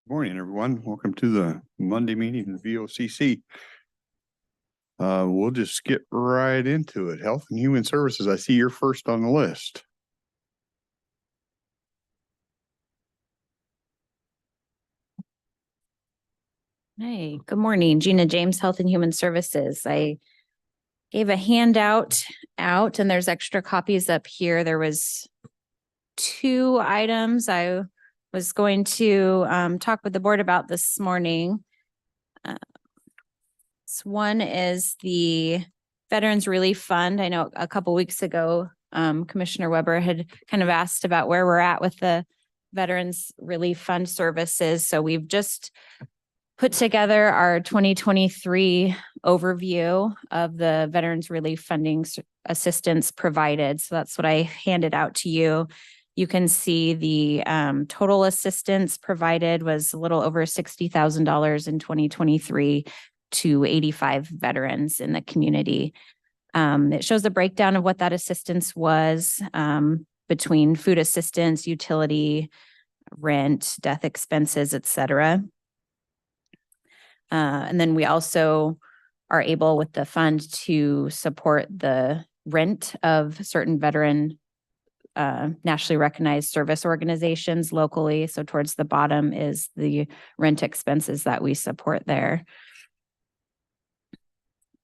Morning, everyone. Welcome to the Monday meeting of VOCC. We'll just get right into it. Health and Human Services. I see you're first on the list. Hey, good morning. Gina James, Health and Human Services. I gave a handout out and there's extra copies up here. There was 2 items I was going to talk with the board about this morning. One is the Veterans Relief Fund. I know a couple weeks ago, Commissioner Weber had kind of asked about where we're at with the Veterans Relief Fund services. So we've just put together our 2023 overview of the Veterans Relief Funding assistance provided. So that's what I handed out to you. You can see the total assistance provided was a little over $60,000 in 2023 to 85 veterans in the community. It shows a breakdown of what that assistance was between food assistance, utility, rent, death expenses, et cetera. And then we also are able with the fund to support the rent of certain veteran nationally recognized service organizations locally. So towards the bottom is the rent expenses that we support there.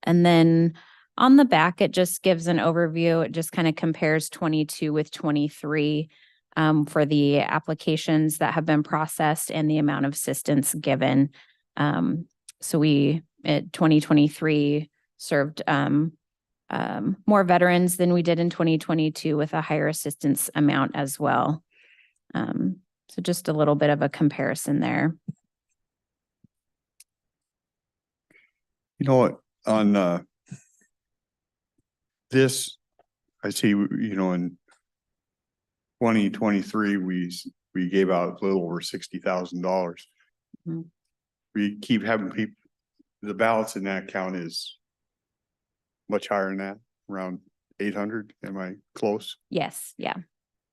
And then on the back, it just gives an overview. It just kind of compares 22 with 23 for the applications that have been processed and the amount of assistance given. So we, at 2023, served more veterans than we did in 2022 with a higher assistance amount as well. So just a little bit of a comparison there. You know what? On this, I see, you know, in 2023, we gave out a little over $60,000. Mm-hmm. We keep having people, the balance in that account is much higher than that, around 800. Am I close? Yes. Yeah.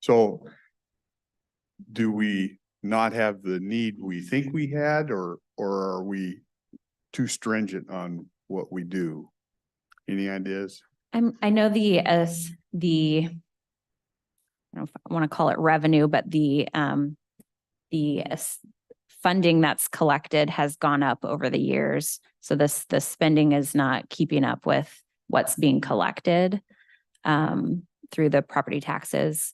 So do we not have the need we think we had, or are we too stringent on what we do? Any ideas? I know I don't know if I want to call it revenue, but the funding that's collected has gone up over the years. So the spending is not keeping up with what's being collected through the property taxes.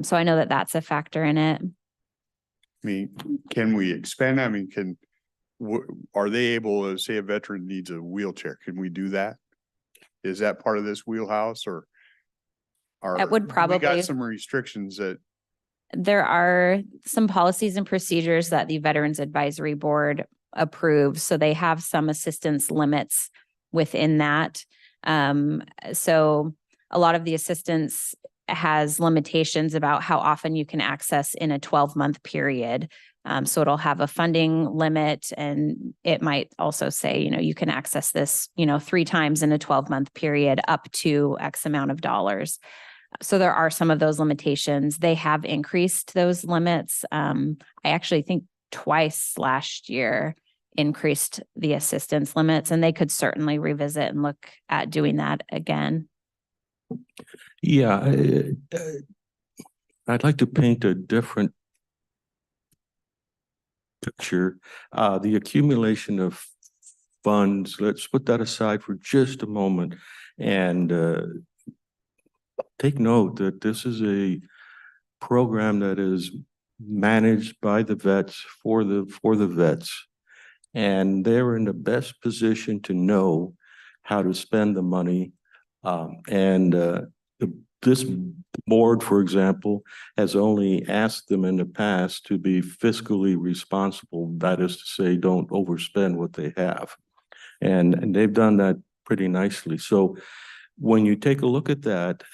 So I know that that's a factor in it. I mean, can we expand? I mean, are they able to say a veteran needs a wheelchair? Can we do that? Is that part of this wheelhouse, or that would probably, we got some restrictions that there are some policies and procedures that the Veterans Advisory Board approves. So they have some assistance limits within that. So a lot of the assistance has limitations about how often you can access in a 12-month period. So it'll have a funding limit, and it might also say, you know, you can access this, you know, 3 times in a 12-month period up to X amount of dollars. So there are some of those limitations. They have increased those limits. I actually think twice last year increased the assistance limits, and they could certainly revisit and look at doing that again. Yeah, I'd like to paint a different picture. The accumulation of funds, let's put that aside for just a moment and take note that this is a program that is managed by the vets for the vets, and they're in the best position to know how to spend the money. This board, for example, has only asked them in the past to be fiscally responsible. That is to say, don't overspend what they have. And they've done that pretty nicely. So when you take a look at that,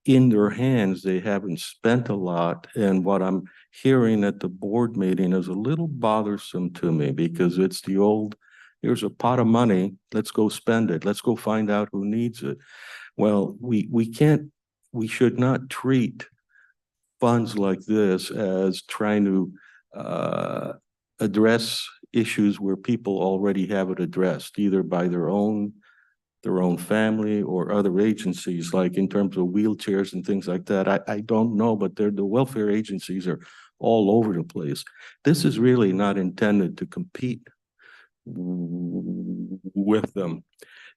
in their hands, they haven't spent a lot. And what I'm hearing at the board meeting is a little bothersome to me, because it's the old, here's a pot of money, let's go spend it. Let's go find out who needs it. Well, we should not treat funds like this as trying to address issues where people already have it addressed, either by their own family or other agencies, like in terms of wheelchairs and things like that. I don't know, but the welfare agencies are all over the place. This is really not intended to compete with them.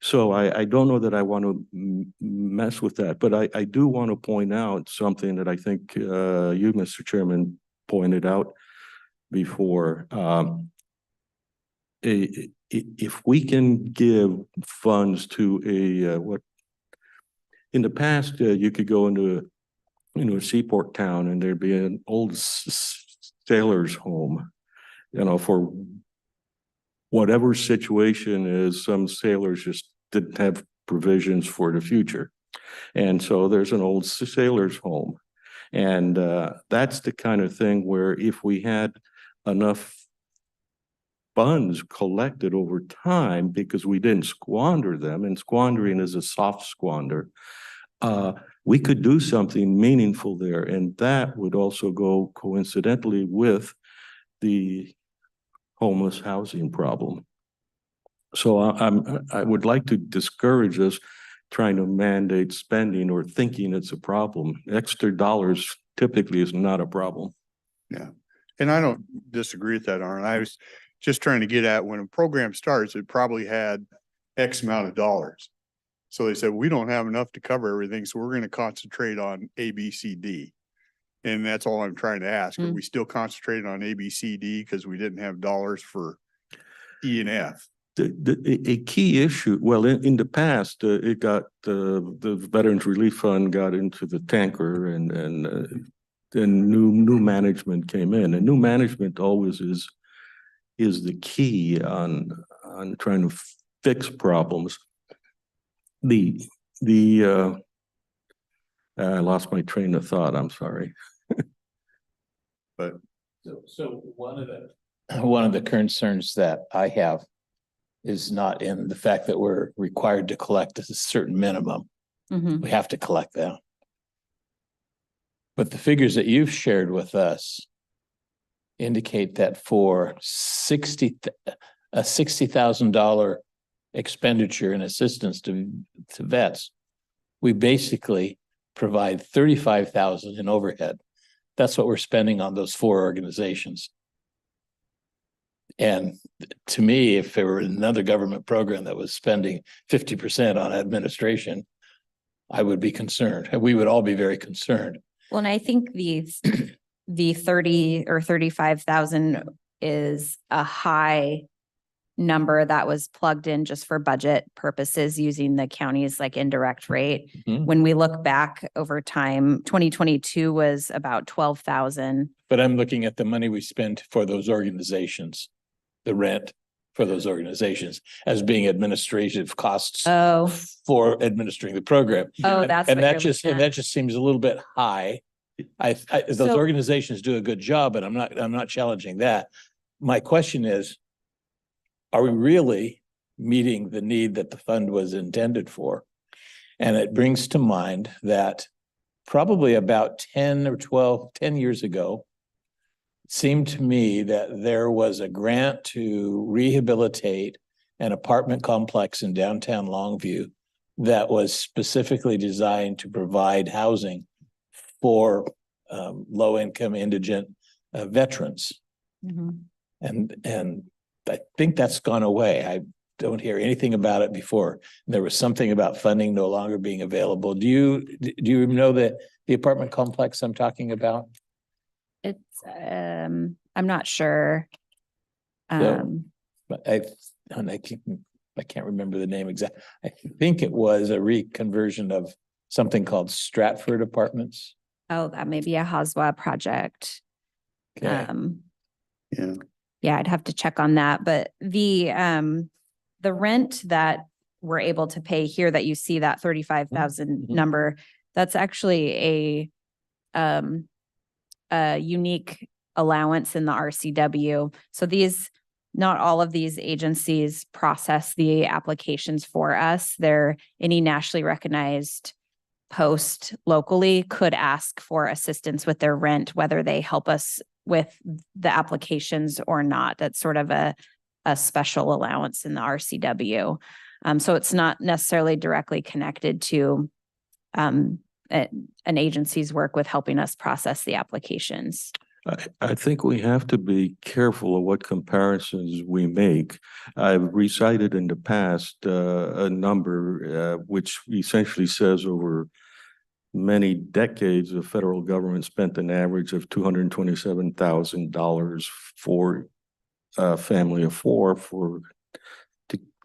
So I don't know that I want to mess with that, but I do want to point out something that I think you, Mr. Chairman, pointed out before. If we can give funds to what in the past you could go into a seaport town and there'd be an old sailor's home, for whatever situation is, some sailors just didn't have provisions for the future. And so there's an old sailor's home. And that's the kind of thing where if we had enough funds collected over time, because we didn't squander them, and squandering is a soft squander, we could do something meaningful there. And that would also go coincidentally with the homeless housing problem. So I would like to discourage us trying to mandate spending or thinking it's a problem. Extra dollars typically is not a problem. Yeah. And I don't disagree with that, Arlen. I was just trying to get at, when a program starts, it probably had X amount of dollars. So they said, we don't have enough to cover everything, so we're going to concentrate on A, B, C, D. And that's all I'm trying to ask. Are we still concentrating on A, B, C, D because we didn't have dollars for E and F? A key issue, well, in the past, it got the Veterans Relief Fund got into the tanker, and then new management came in, and new management always is the key on trying to fix problems. I lost my train of thought. I'm sorry. But so one of the concerns that I have is not in the fact that we're required to collect a certain minimum. Mhm. We have to collect that. But the figures that you've shared with us indicate that for a $60,000 expenditure in assistance to vets, we basically provide $35,000 in overhead. That's what we're spending on those 4 organizations. And to me, if there were another government program that was spending 50% on administration, I would be concerned. We would all be very concerned. Well, and I think the 30 or 35,000 is a high number that was plugged in just for budget purposes using the county's like indirect rate. Mhm. When we look back over time, 2022 was about 12,000. But I'm looking at the money we spend for those organizations, the rent for those organizations, as being administrative costs Oh, for administering the program. oh, that's. And what that you're just, looking and at. that just seems a little bit high. Those So- organizations do a good job, and I'm not challenging that. My question is, are we really meeting the need that the fund was intended for? And it brings to mind that probably about 10 years ago, it seemed to me that there was a grant to rehabilitate an apartment complex in downtown Longview that was specifically designed to provide housing for low-income indigent veterans. Mhm. And I think that's gone away. I don't hear anything about it before. There was something about funding no longer being available. Do you know that the apartment complex I'm talking about? It's, I'm not sure. So- But I can't remember the name exactly. I think it was a reconversion of something called Stratford Apartments. Oh, that may be a Haswa project. Okay. yeah, Yeah, I'd have to check on that, but the rent that we're able to pay here that you see that 35,000 Mhm. number, that's actually a unique allowance in the RCW. So not all of these agencies process the applications for us. Any nationally recognized post locally could ask for assistance with their rent, whether they help us with the applications or not. That's sort of a special allowance in the RCW. So it's not necessarily directly connected to an agency's work with helping us process the applications. I think we have to be careful of what comparisons we make. I've recited in the past a number which essentially says over many decades, the federal government spent an average of $227,000 for a family of four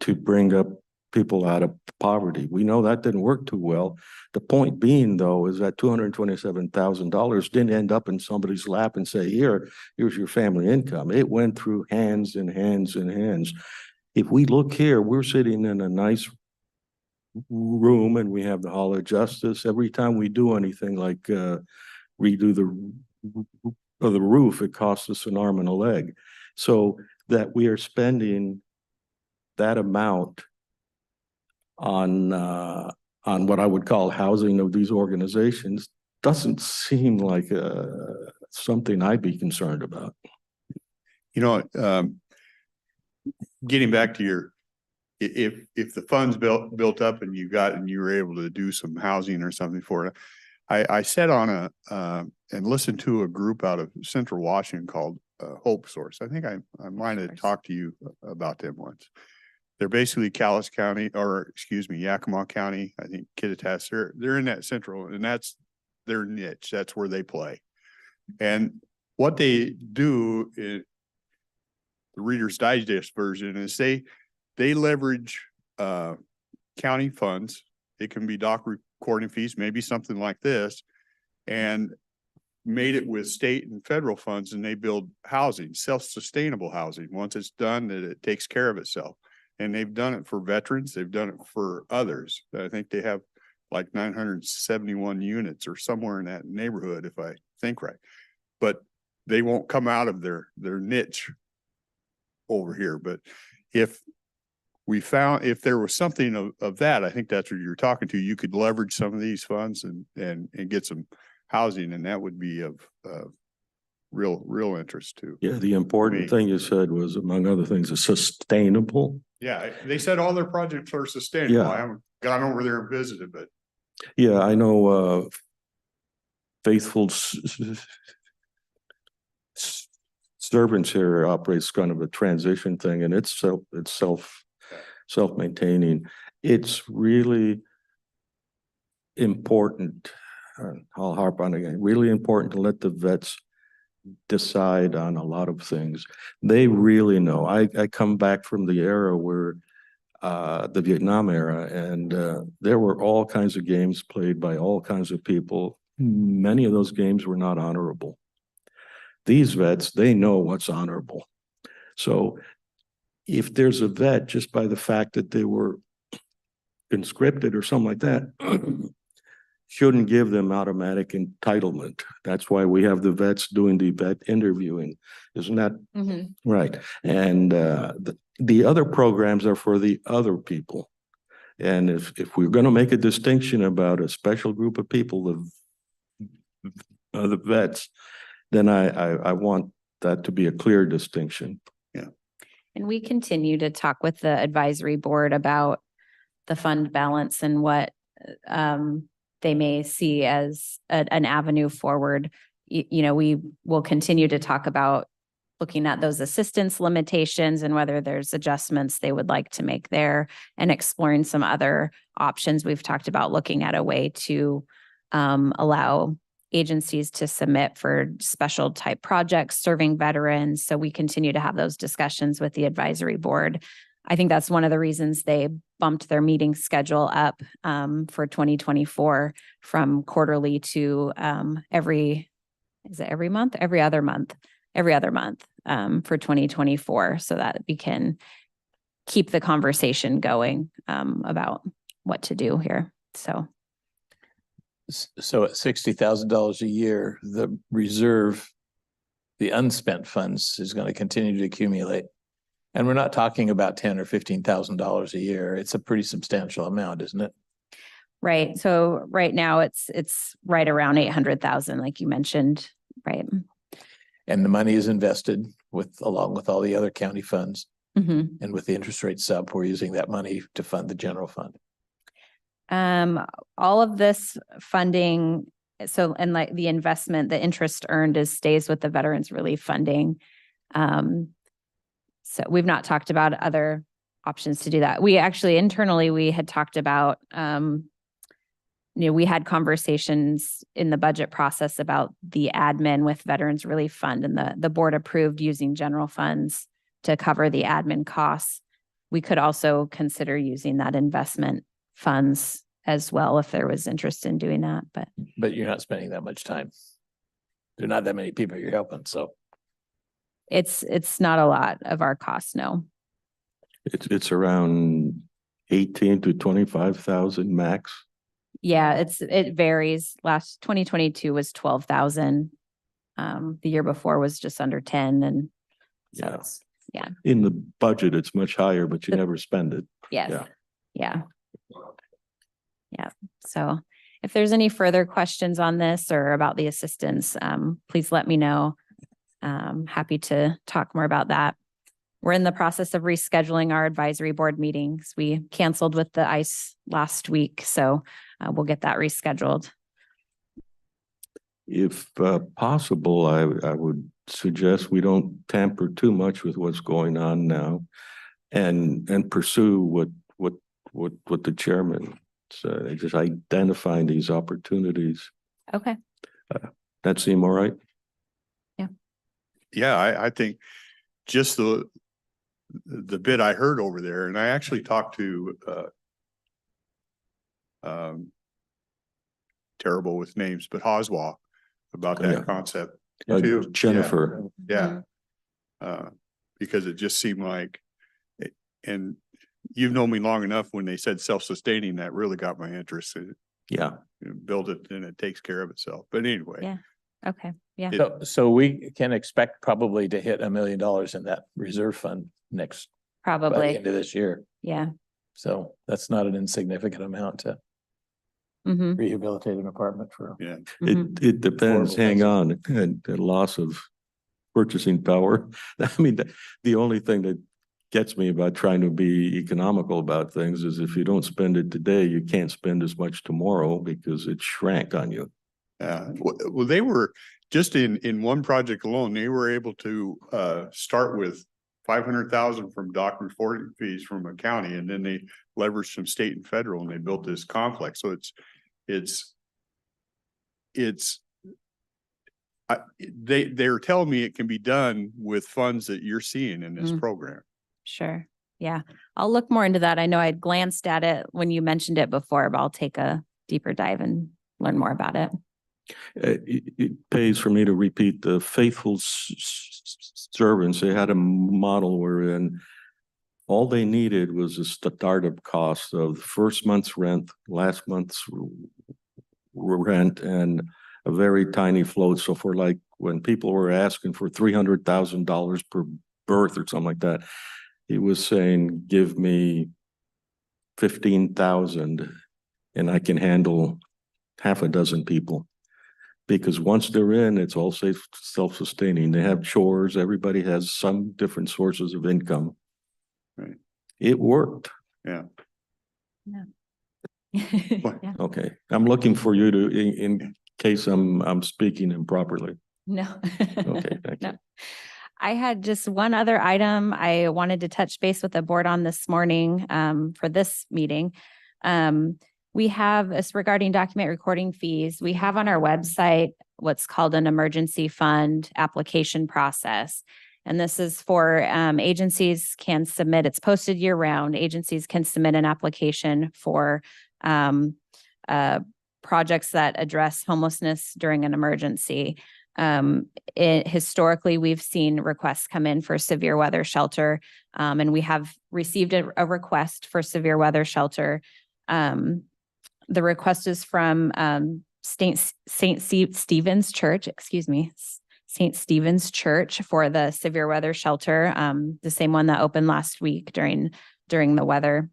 to bring up people out of poverty. We know that didn't work too well. The point being, though, is that $227,000 didn't end up in somebody's lap and say, here's your family income. It went through hands and hands and hands. If we look here, we're sitting in a nice room and we have the Hall of Justice. Every time we do anything like redo the roof, it costs us an arm and a leg. So that we are spending that amount on what I would call housing of these organizations doesn't seem like something I'd be concerned about. You know, getting back to your, if the funds built up and you were able to do some housing or something for it, I sat on and listened to a group out of Central Washington called Hope Source. I think I might have talked to you about them once. They're basically Cowlitz County, or excuse me, Yakima County. I think Kittitas. They're in that central, and that's their niche. That's where they play. And what they do in the Reader's Digest version is they leverage county funds. It can be doc recording fees, maybe something like this, and made it with state and federal funds, and they build housing, self-sustainable housing. Once it's done, it takes care of itself. And they've done it for veterans. They've done it for others. I think they have like 971 units or somewhere in that neighborhood, if I think right. But they won't come out of their niche over here. But if there was something of that, I think that's what you're talking to. You could leverage some of these funds and get some housing, and that would be of real interest too. Yeah, the important thing you said was, among other things, is sustainable. Yeah, they said all their projects are sustainable. Yeah. I haven't gone over there and visited, but Yeah, I know faithful servants here operates kind of a transition thing, and it's self-maintaining. It's really important. I'll harp on it again. Really important to let the vets decide on a lot of things. They really know. I come back from the era where the Vietnam era, and there were all kinds of games played by all kinds of people. Many of those games were not honorable. These vets, they know what's honorable. So if there's a vet, just by the fact that they were conscripted or something like that, shouldn't give them automatic entitlement. That's why we have the vets doing the vet interviewing. Isn't that right? And the other programs are for the other people. And if we're going to make a distinction about a special group of people, the vets, then I want that to be a clear distinction. Yeah. And we continue to talk with the advisory board about the fund balance and what they may see as an avenue forward. You know, we will continue to talk about looking at those assistance limitations and whether there's adjustments they would like to make there, and exploring some other options. We've talked about looking at a way to allow agencies to submit for special type projects serving veterans. So we continue to have those discussions with the advisory board. I think that's one of the reasons they bumped their meeting schedule up for 2024 from quarterly to every other month for 2024, so that we can keep the conversation going about what to do here. So at $60,000 a year, the reserve, the unspent funds is going to continue to accumulate. And we're not talking about $10,000 or $15,000 a year. It's a pretty substantial amount, isn't it? Right. So right now it's right around 800,000, like you mentioned, right? And the money is invested along with all the other county funds. Mhm. And with the interest rate sub, we're using that money to fund the general fund. All of this funding, so, and like the investment, the interest earned stays with the Veterans Relief Funding. So we've not talked about other options to do that. We actually internally, we had talked about, we had conversations in the budget process about the admin with Veterans Relief Fund, and the board approved using general funds to cover the admin costs. We could also consider using that investment funds as well if there was interest in doing that, But you're not spending that much time. There are not that many people you're helping, so. it's not a lot of our costs, no. It's around 18 to 25,000 max. Yeah, it varies. 2022 was 12,000. The year before was just under 10, and so Yeah. it's, yeah. In the budget, it's much higher, but you never spend it. Yes. Yeah. Yeah. Yeah. So if there's any further questions on this or about the assistance, please let me know. Happy to talk more about that. We're in the process of rescheduling our advisory board meetings. We canceled with the ice last week, so we'll get that rescheduled. If possible, I would suggest we don't tamper too much with what's going on now, and pursue what the chairman said, just identifying these opportunities. Okay. That seem all right? Yeah, I think just the bit I heard over there, and I actually talked to terrible with names, but Oswald about that Yeah. concept too. Jennifer. Yeah. Because it just seemed like, and you've known me long enough, when they said self-sustaining, that really got my interest. Yeah. Build it and it takes care of itself. But anyway. Yeah. Okay. Yeah. So we can expect probably to hit $1 million in that reserve fund by the Probably. end of this year. Yeah. So that's not an insignificant amount to Mm-hmm. rehabilitate an apartment for. Yeah. It depends, Affordable hang housing. on, and the loss of purchasing power. I mean, the only thing that gets me about trying to be economical about things is if you don't spend it today, you can't spend as much tomorrow because it shrank on you. Well, they were just in one project alone, they were able to start with 500,000 from document fees from a county, and then they leveraged some state and federal, and they built this complex. So they're telling me it can be done with funds that you're seeing in this program. Sure. Yeah. I'll look more into that. I know I'd glanced at it when you mentioned it before, but I'll take a deeper dive and learn more about it. It pays for me to repeat the faithful servants. They had a model wherein all they needed was a startup cost of the first month's rent, last month's rent, and a very tiny float. So for like when people were asking for $300,000 per birth or something like that, he was saying, give me 15,000 and I can handle half a dozen people. Because once they're in, it's all self-sustaining. They have chores. Everybody has some different sources of income. Right. It worked. Yeah. Yeah. Okay. I'm looking for you to, in case I'm speaking improperly. No. Okay, thank you. No. I had just one other item I wanted to touch base with the board on this morning for this meeting. We have, as regarding document recording fees, we have on our website what's called an emergency fund application process. And this is for agencies can submit, it's posted year round. Agencies can submit an application for projects that address homelessness during an emergency. Historically, we've seen requests come in for severe weather shelter, and we have received a request for severe weather shelter. The request is from St. Stephen's Church, St. Stephen's Church for the severe weather shelter, the same one that opened last week during the weather.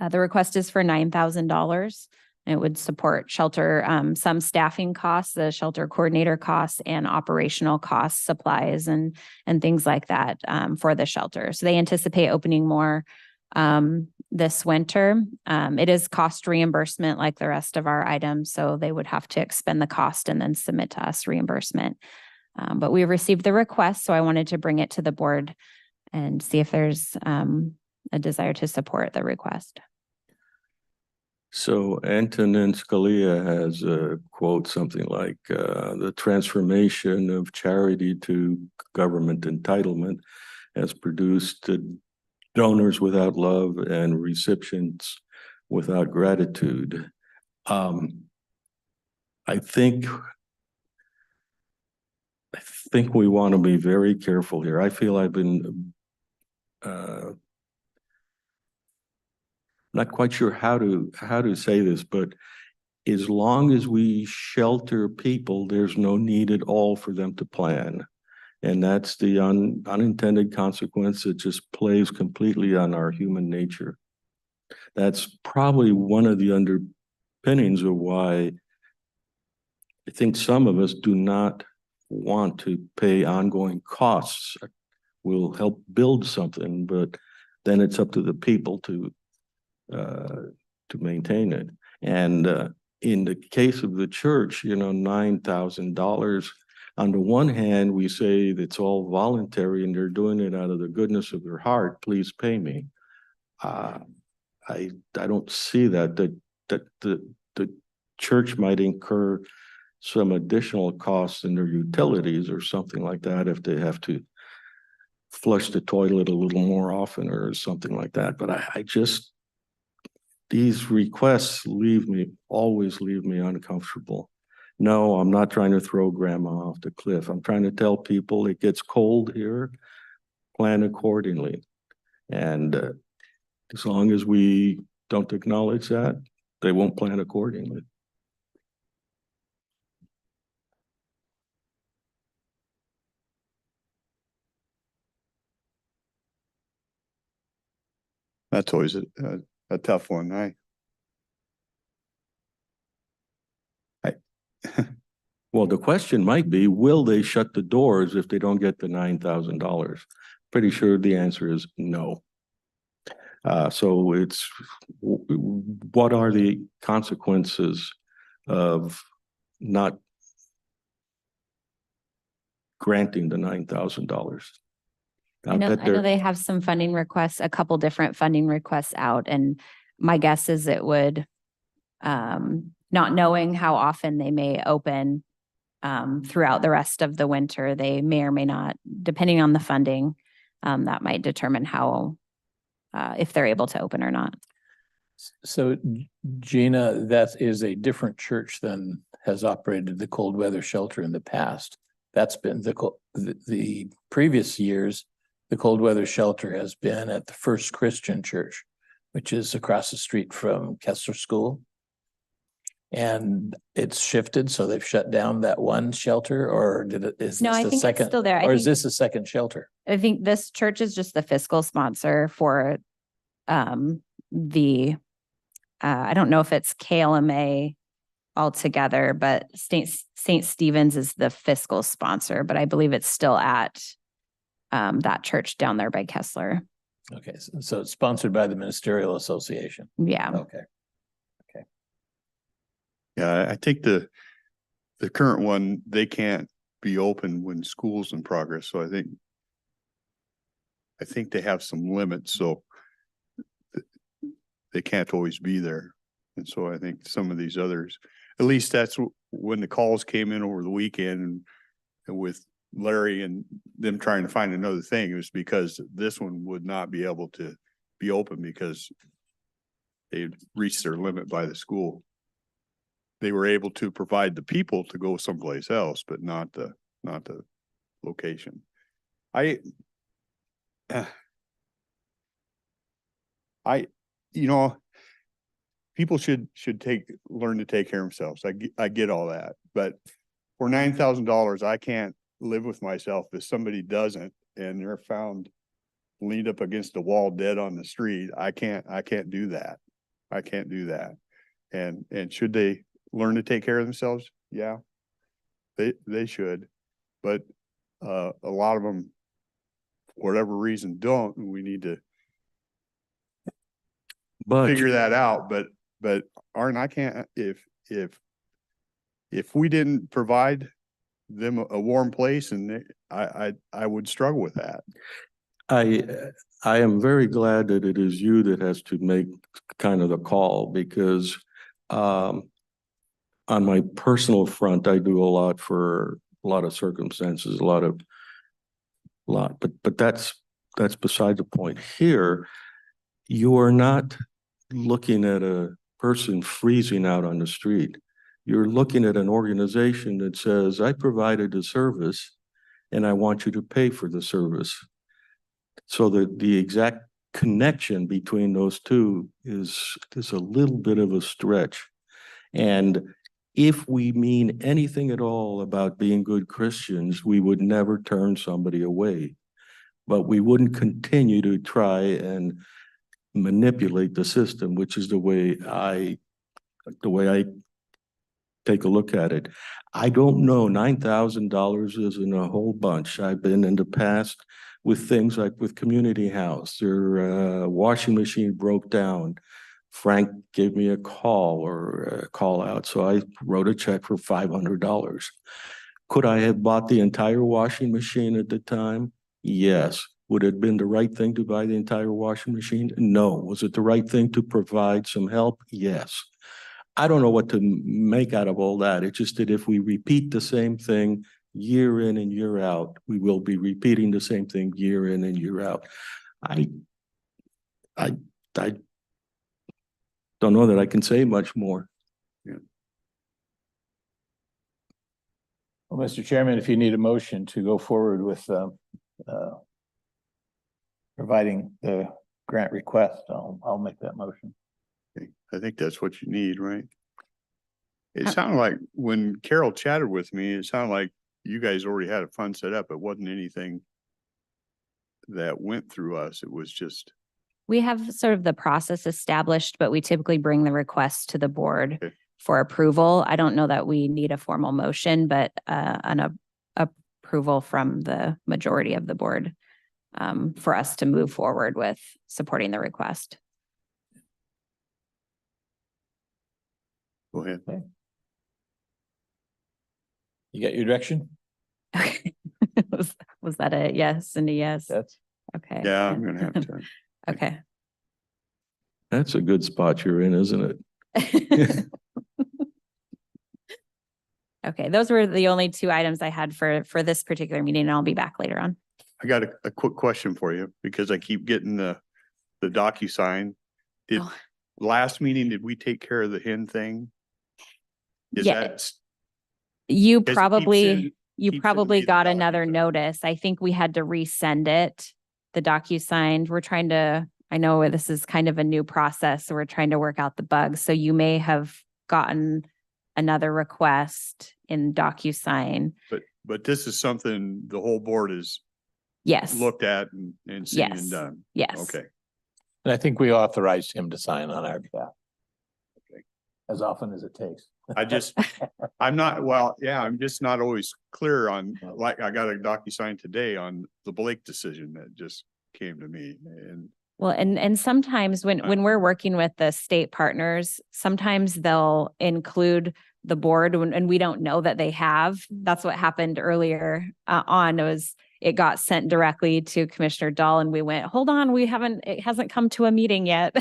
The request is for $9,000. It would support shelter, some staffing costs, the shelter coordinator costs, and operational costs, supplies and things like that for the shelter. So they anticipate opening more this winter. It is cost reimbursement like the rest of our items, so they would have to expend the cost and then submit to us reimbursement. But we received the request, so I wanted to bring it to the board and see if there's a desire to support the request. So Antonin Scalia has a quote, something like, the transformation of charity to government entitlement has produced donors without love and recipients without gratitude. I think we want to be very careful here. I feel I've been not quite sure how to say this, but as long as we shelter people, there's no need at all for them to plan. And that's the unintended consequence that just plays completely on our human nature. That's probably one of the underpinnings of why I think some of us do not want to pay ongoing costs. We'll help build something, but then it's up to the people to maintain it. And in the case of the church, $9,000. On the one hand, we say it's all voluntary and they're doing it out of the goodness of their heart. Please pay me. I don't see that the church might incur some additional costs in their utilities or something like that if they have to flush the toilet a little more often or something like that. But I just, these requests always leave me uncomfortable. No, I'm not trying to throw grandma off the cliff. I'm trying to tell people it gets cold here, plan accordingly. And as long as we don't acknowledge that, they won't plan accordingly. That's always a tough one. Well, the question might be, will they shut the doors if they don't get the $9,000? Pretty sure the answer is no. So it's, what are the consequences of not granting the $9,000? I know they have some funding requests, a couple different funding requests out, and my guess is it would, not knowing how often they may open throughout the rest of the winter, they may or may not, depending on the funding, that might determine how, if they're able to open or not. So Gina, that is a different church than has operated the cold weather shelter in the past. That's been the previous years. The cold weather shelter has been at the First Christian Church, which is across the street from Kessler School. And it's shifted, so they've shut down that one shelter, or is No, this I the think second? it's still there. Or is this a second shelter? I think this church is just the fiscal sponsor for I don't know if it's KLMA altogether, but St. Stephen's is the fiscal sponsor, but I believe it's still at that church down there by Kessler. Okay, so it's sponsored by the Ministerial Association. Yeah. Okay. Yeah, I think the current one, they can't be open when school's in progress. So I think they have some limits, so they can't always be there. And so I think some of these others, at least that's when the calls came in over the weekend and with Larry and them trying to find another thing, it was because this one would not be able to be open because they'd reached their limit by the school. They were able to provide the people to go someplace else, but not the location. People should learn to take care of themselves. I get all that, but for $9,000, I can't live with myself if somebody doesn't and they're found leaned up against the wall dead on the street. I can't do that. I can't do that. And should they learn to take care of themselves? Yeah. They should, but a lot of them, for whatever reason, don't, and we need to But figure that out. But Arden, I can't, if we didn't provide them a warm place, and I would struggle with that. I, I am very glad that it is you that has to make kind of the call because, on my personal front, I do a lot for a lot of circumstances, but that's beside the point. Here, you are not looking at a person freezing out on the street. You're looking at an organization that says, I provided a service and I want you to pay for the service. So the exact connection between those two is a little bit of a stretch. And if we mean anything at all about being good Christians, we would never turn somebody away. But we wouldn't continue to try and manipulate the system, which is the way I take a look at it. I don't know, $9,000 isn't a whole bunch. I've been in the past with things like with Community House, their washing machine broke down. Frank gave me a call or a call out, so I wrote a check for $500. Could I have bought the entire washing machine at the time? Yes. Would it have been the right thing to buy the entire washing machine? No. Was it the right thing to provide some help? Yes. I don't know what to make out of all that. It's just that if we repeat the same thing year in and year out, we will be repeating the same thing year in and year out. I don't know that I can say much more. Well, Mr. Chairman, if you need a motion to go forward with providing the grant request, I'll make that motion. Okay. I think that's what you need, right? It sounded like when Carol chatted with me, it sounded like you guys already had a fund set up. It wasn't anything that went through us. It was just, We have sort of the process established, but we typically bring the request to the board Okay. for approval. I don't know that we need a formal motion, but an approval from the majority of the board for us to move forward with supporting the request. go ahead. You got your direction? Okay. Was that a yes and a yes? That's Okay. Yeah, I'm gonna have to. Okay. That's a good spot you're in, isn't it? Okay, those were the only two items I had for this particular meeting, and I'll be back later on. I got a quick question for you because I keep getting the DocuSign. Did Oh. last meeting, did we take care of the hen thing? Is Yeah. that, You keeps probably sending- keeps sending probably me the got another DocuSign. notice. I think we had to resend it, the DocuSign. We're trying to, I know this is kind of a new process, so we're trying to work out the bugs. So you may have gotten another request in DocuSign. but this is something the whole board has Yes. looked at and seen Yes. and done. Yes. Okay. And I think we authorized him to sign on our behalf. Okay. As often as it takes. I just, I'm just not always clear on, like, I got a DocuSign today on the Blake decision that just came to me and Well, and sometimes when we're working with the state partners, sometimes they'll include the board and we don't know that they have. That's what happened earlier it got sent directly to Commissioner Dahl and we went, hold on, it hasn't come to a meeting yet.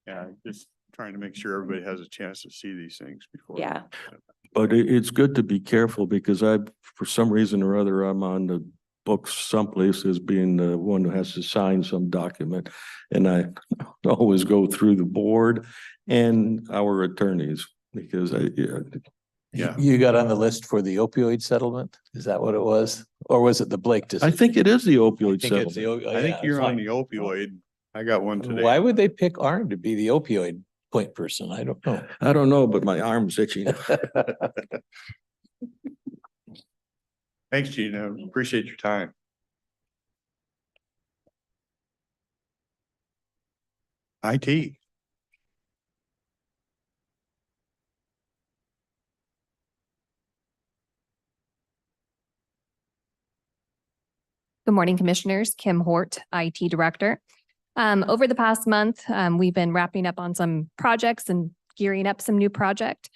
yeah, just trying to make sure everybody has a chance to see these things before. Yeah. But it's good to be careful because for some reason or other, I'm on the books someplace as being the one who has to sign some document. And I always go through the board and our attorneys because Yeah. You got on the list for the opioid settlement? Is that what it was? Or was it the Blake I decision? think it is the I opioid think it's settlement. the, I think yeah, you're it's on like- the opioid. I got one today. Why would they pick Arn to be the opioid point person? I don't know. I don't know, but my arm's itching. Thanks, Gina. Appreciate your time. IT. Good morning, Commissioners. Kim Hort, IT Director. Over the past month, we've been wrapping up on some projects and gearing up some new project.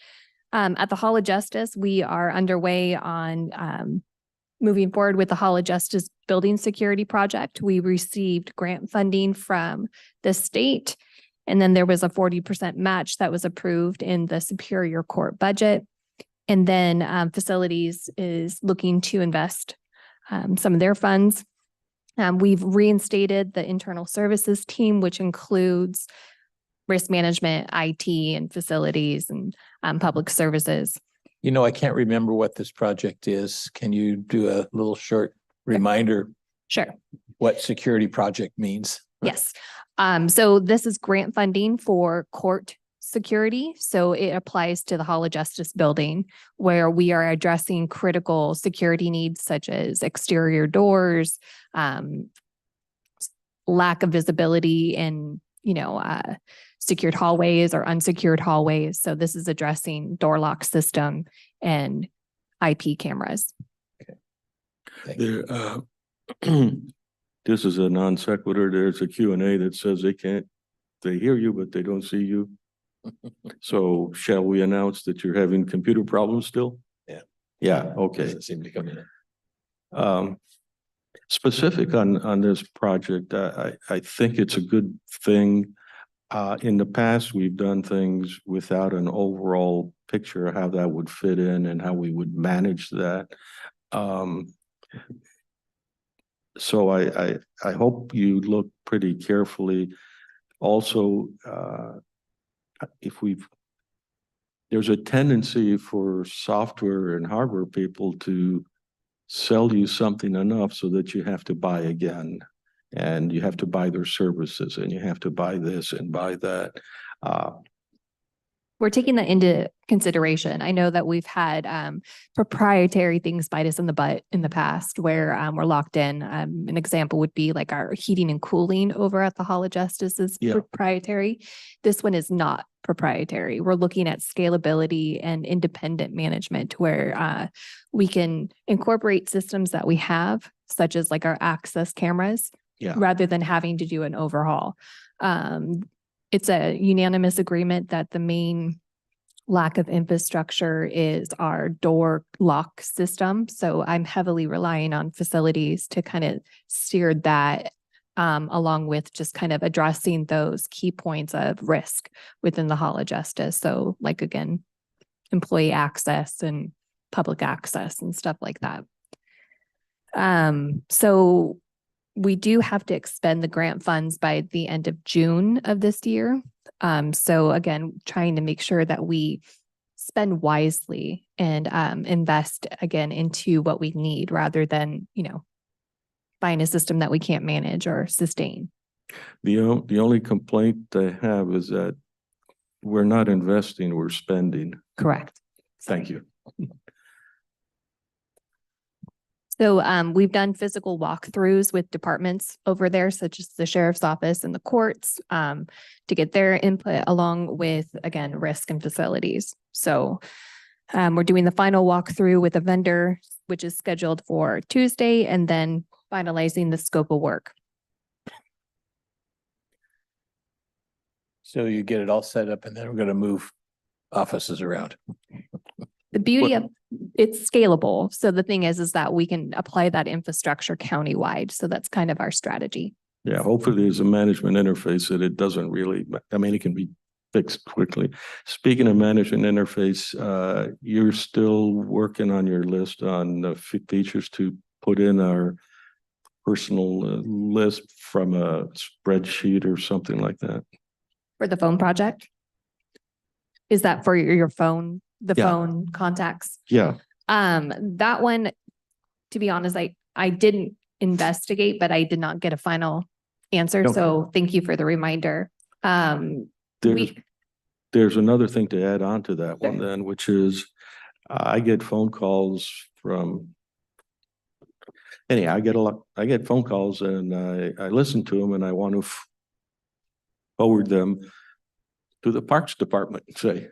At the Hall of Justice, we are underway on moving forward with the Hall of Justice Building Security Project. We received grant funding from the state, and then there was a 40% match that was approved in the Superior Court budget. And then Facilities is looking to invest some of their funds. We've reinstated the internal services team, which includes risk management, IT, and facilities and public services. You know, I can't remember what this project is. Can you do a little short reminder Sure. what security project means? Yes. So this is grant funding for court security. So it applies to the Hall of Justice building, where we are addressing critical security needs such as exterior doors, lack of visibility in, secured hallways or unsecured hallways. So this is addressing door lock system and IP cameras. Thank you. There, this is a non sequitur. There's a Q&A that says they hear you, but they don't see you. So shall we announce that you're having computer problems still? Yeah. Yeah, okay. Doesn't seem to come in. Specific on this project, I think it's a good thing. In the past, we've done things without an overall picture of how that would fit in and how we would manage that. So I hope you look pretty carefully. Also, there's a tendency for software and hardware people to sell you something enough so that you have to buy again, and you have to buy their services, and you have to buy this and buy that. We're taking that into consideration. I know that we've had proprietary things bite us in the butt in the past where we're locked in. An example would be like our heating and cooling over at the Hall of Justice is proprietary. This one is not proprietary. We're looking at scalability and independent management where we can incorporate systems that we have, such as like our access cameras, rather than having to do an overhaul. It's a unanimous agreement that the main lack of infrastructure is our door lock system. So I'm heavily relying on Facilities to kind of steer that along with just kind of addressing those key points of risk within the Hall of Justice. So like, again, employee access and public access and stuff like that. So we do have to expend the grant funds by the end of June of this year. So again, trying to make sure that we spend wisely and invest again into what we need rather than, buying a system that we can't manage or sustain. The only complaint I have is that we're not investing, we're spending. Correct. Thank you. So we've done physical walkthroughs with departments over there, such as the sheriff's office and the courts, to get their input along with, again, risk and facilities. So we're doing the final walkthrough with a vendor, which is scheduled for Tuesday, and then finalizing the scope of work. So you get it all set up and then we're going to move offices around. The beauty of it's scalable. So the thing is that we can apply that infrastructure countywide. So that's kind of our strategy. Yeah, hopefully there's a management interface that it doesn't really, it can be fixed quickly. Speaking of management interface, you're still working on your list on features to put in our personal list from a spreadsheet or something like that. For the phone project? Is that for your phone? The phone contacts? Yeah. That one, to be honest, I didn't investigate, but I did not get a final answer. Okay. So thank you for the reminder. There's another thing to add on to that one then, which is I get phone calls from I get phone calls and I listen to them and I want to forward them to the Parks Department, say,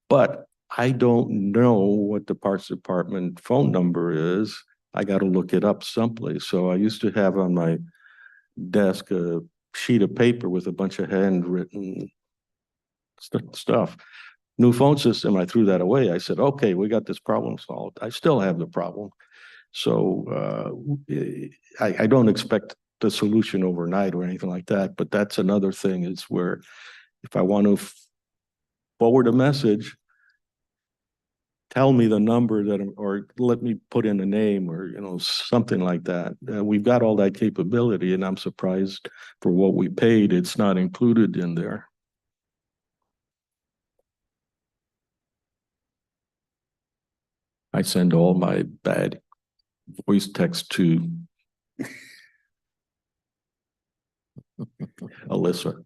but I don't know what the Parks Department phone number is. I got to look it up someplace. So I used to have on my desk a sheet of paper with a bunch of handwritten stuff. New phone system, I threw that away. I said, okay, we got this problem solved. I still have the problem. So I don't expect the solution overnight or anything like that, but that's another thing is where if I want to forward a message, tell me the number that, or let me put in a name or, you know, something like that. We've got all that capability and I'm surprised for what we paid, it's not included in there. I send all my bad voice text to Alyssa.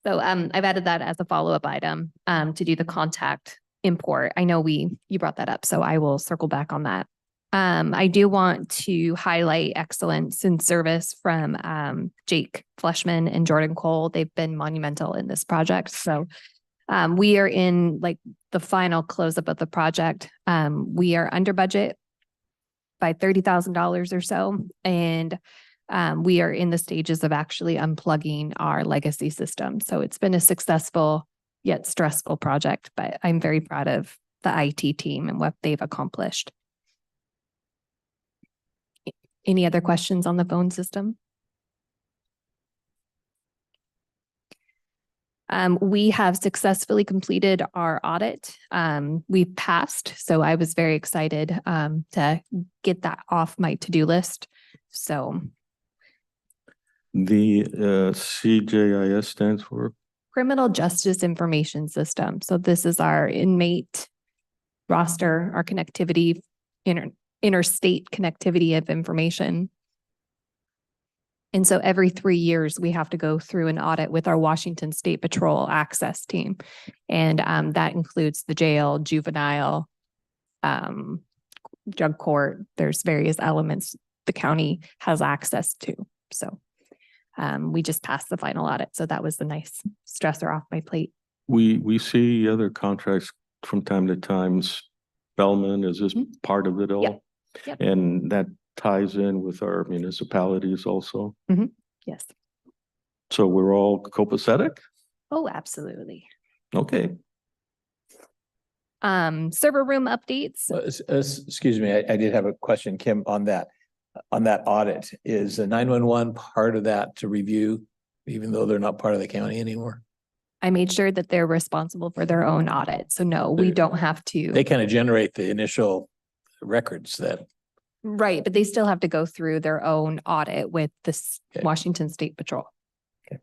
So I've added that as a follow-up item to do the contact import. I know you brought that up, so I will circle back on that. I do want to highlight excellence in service from Jake Fleshman and Jordan Cole. They've been monumental in this project. So we are in like the final close-up of the project. We are under budget by $30,000 or so. And we are in the stages of actually unplugging our legacy system. So it's been a successful yet stressful project, but I'm very proud of the IT team and what they've accomplished. Any other questions on the phone system? We have successfully completed our audit. We passed, so I was very excited to get that off my to-do list. So the CJIS stands for Criminal Justice Information System. So this is our inmate roster, our connectivity, interstate connectivity of information. And so every 3 years, we have to go through an audit with our Washington State Patrol access team. And that includes the jail, juvenile, drug court. There's various elements the county has access to. So we just passed the final audit. So that was a nice stressor off my plate. we see other contracts from time to time. Spellman, is this part of it all? Yep. Yep. And that ties in with our municipalities also. Yes. So we're all copacetic? Oh, absolutely. Okay. Server room updates. Excuse me, I did have a question, Kim, on that audit. Is the 911 part of that to review, even though they're not part of the county anymore? I made sure that they're responsible for their own audit. So no, we don't have to. They kind of generate the initial records that. Right, but they still have to go through their own audit with this Okay. Washington State Patrol. Okay.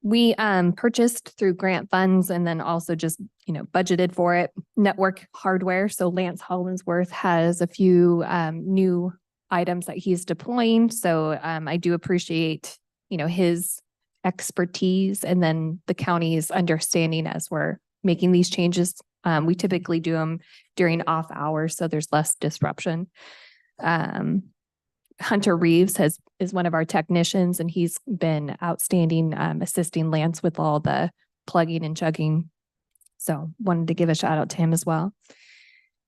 We purchased through grant funds and then also just, budgeted for it, network hardware. So Lance Hollinsworth has a few new items that he's deploying. So I do appreciate, his expertise and then the county's understanding as we're making these changes. We typically do them during off hours, so there's less disruption. Hunter Reeves is one of our technicians, and he's been outstanding assisting Lance with all the plugging and chugging. So wanted to give a shout out to him as well.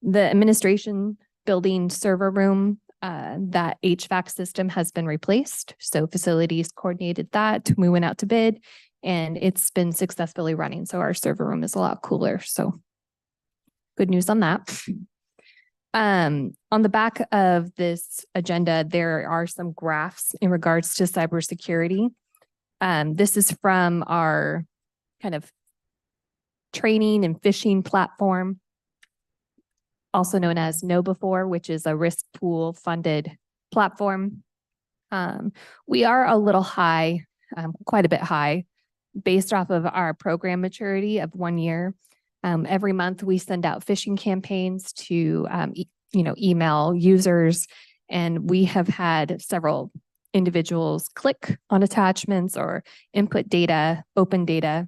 The administration building server room, that HVAC system has been replaced. So facilities coordinated that. We went out to bid and it's been successfully running. So our server room is a lot cooler. So good news on that. On the back of this agenda, there are some graphs in regards to cybersecurity. This is from our kind of training and phishing platform, also known as KnowBe4, which is a risk pool funded platform. We are a little high, quite a bit high, based off of our program maturity of 1 year. Every month we send out phishing campaigns to, email users, and we have had several individuals click on attachments or input data, open data.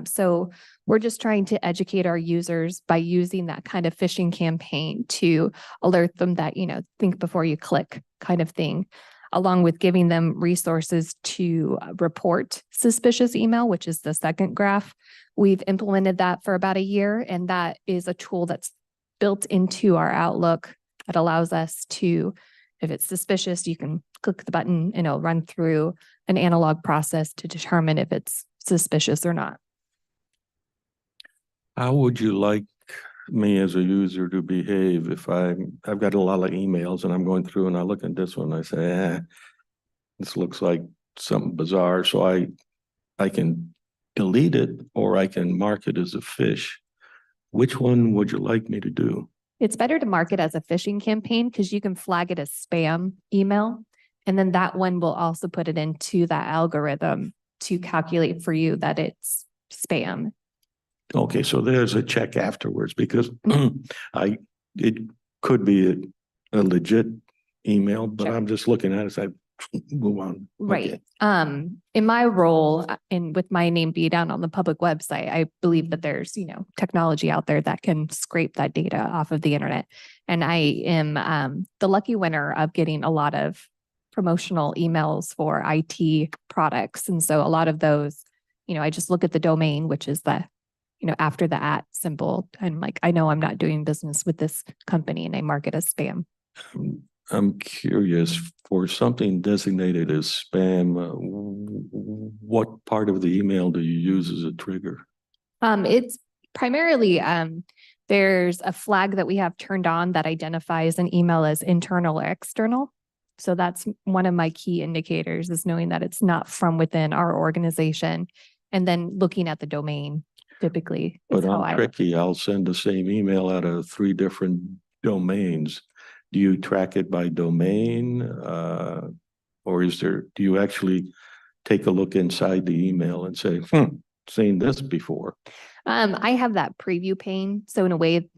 So we're just trying to educate our users by using that kind of phishing campaign to alert them that, think before you click kind of thing. along with giving them resources to report suspicious email, which is the second graph. We've implemented that for about a year, and that is a tool that's built into our Outlook that allows us to, if it's suspicious, you can click the button and it'll run through an analog process to determine if it's suspicious or not. How would you like me as a user to behave if I've got a lot of emails and I'm going through and I look at this one, I say, this looks like something bizarre. So I can delete it or I can mark it as a phish. Which one would you like me to do? It's better to mark it as a phishing campaign because you can flag it as spam email. And then that one will also put it into that algorithm to calculate for you that it's spam. Okay, so there's a check afterwards because it could be a legit email, but Sure. I'm just looking at it, so I move on. Right. Okay. In my role and with my name be down on the public website, I believe that there's, technology out there that can scrape that data off of the internet. And I am the lucky winner of getting a lot of promotional emails for IT products. And so a lot of those, I just look at the domain, which is the, after the @ symbol. I'm like, I know I'm not doing business with this company, and I mark it as spam. I'm curious, for something designated as spam, what part of the email do you use as a trigger? It's primarily, there's a flag that we have turned on that identifies an email as internal or external. So that's one of my key indicators, is knowing that it's not from within our organization, and then looking at the domain typically. But I'm tricky. I'll send the same email out of 3 different domains. Do you track it by domain? Or do you actually take a look inside the email and say, seen this before? I have that preview pane. So in a way,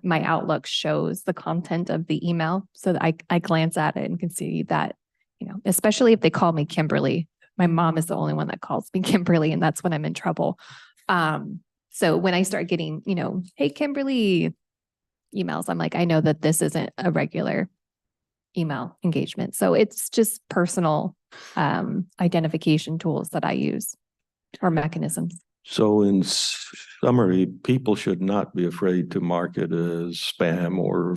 my Outlook shows the content of the email so that I glance at it and can see that, especially if they call me Kimberly. My mom is the only one that calls me Kimberly, and that's when I'm in trouble. So when I start getting, hey, Kimberly emails, I'm like, I know that this isn't a regular email engagement. So it's just personal identification tools that I use, or mechanisms. So in summary, people should not be afraid to mark it as spam or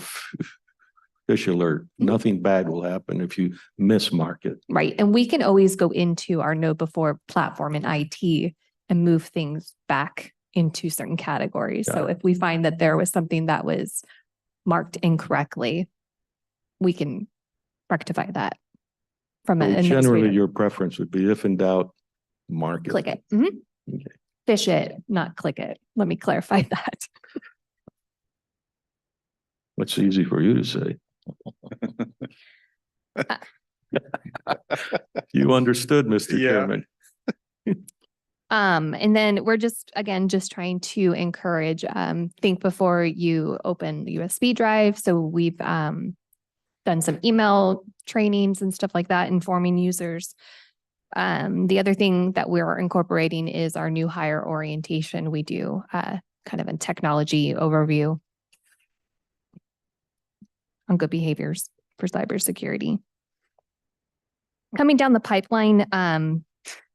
fish alert. Nothing bad will happen if you mismark it. Right. And we can always go into our Know Before platform in IT and move things back into certain categories. So if we find that there was something that was marked incorrectly, we can rectify that from So an generally, administrative. your preference would be, if in doubt, mark it. Click it. Okay. Fish it, not click it. Let me clarify that. What's easy for you to say? You understood, Mr. Yeah. Chairman. And then we're just trying to encourage, think before you open the USB drive. So we've done some email trainings and stuff like that, informing users. The other thing that we're incorporating is our new hire orientation. We do kind of a technology overview on good behaviors for cybersecurity. Coming down the pipeline,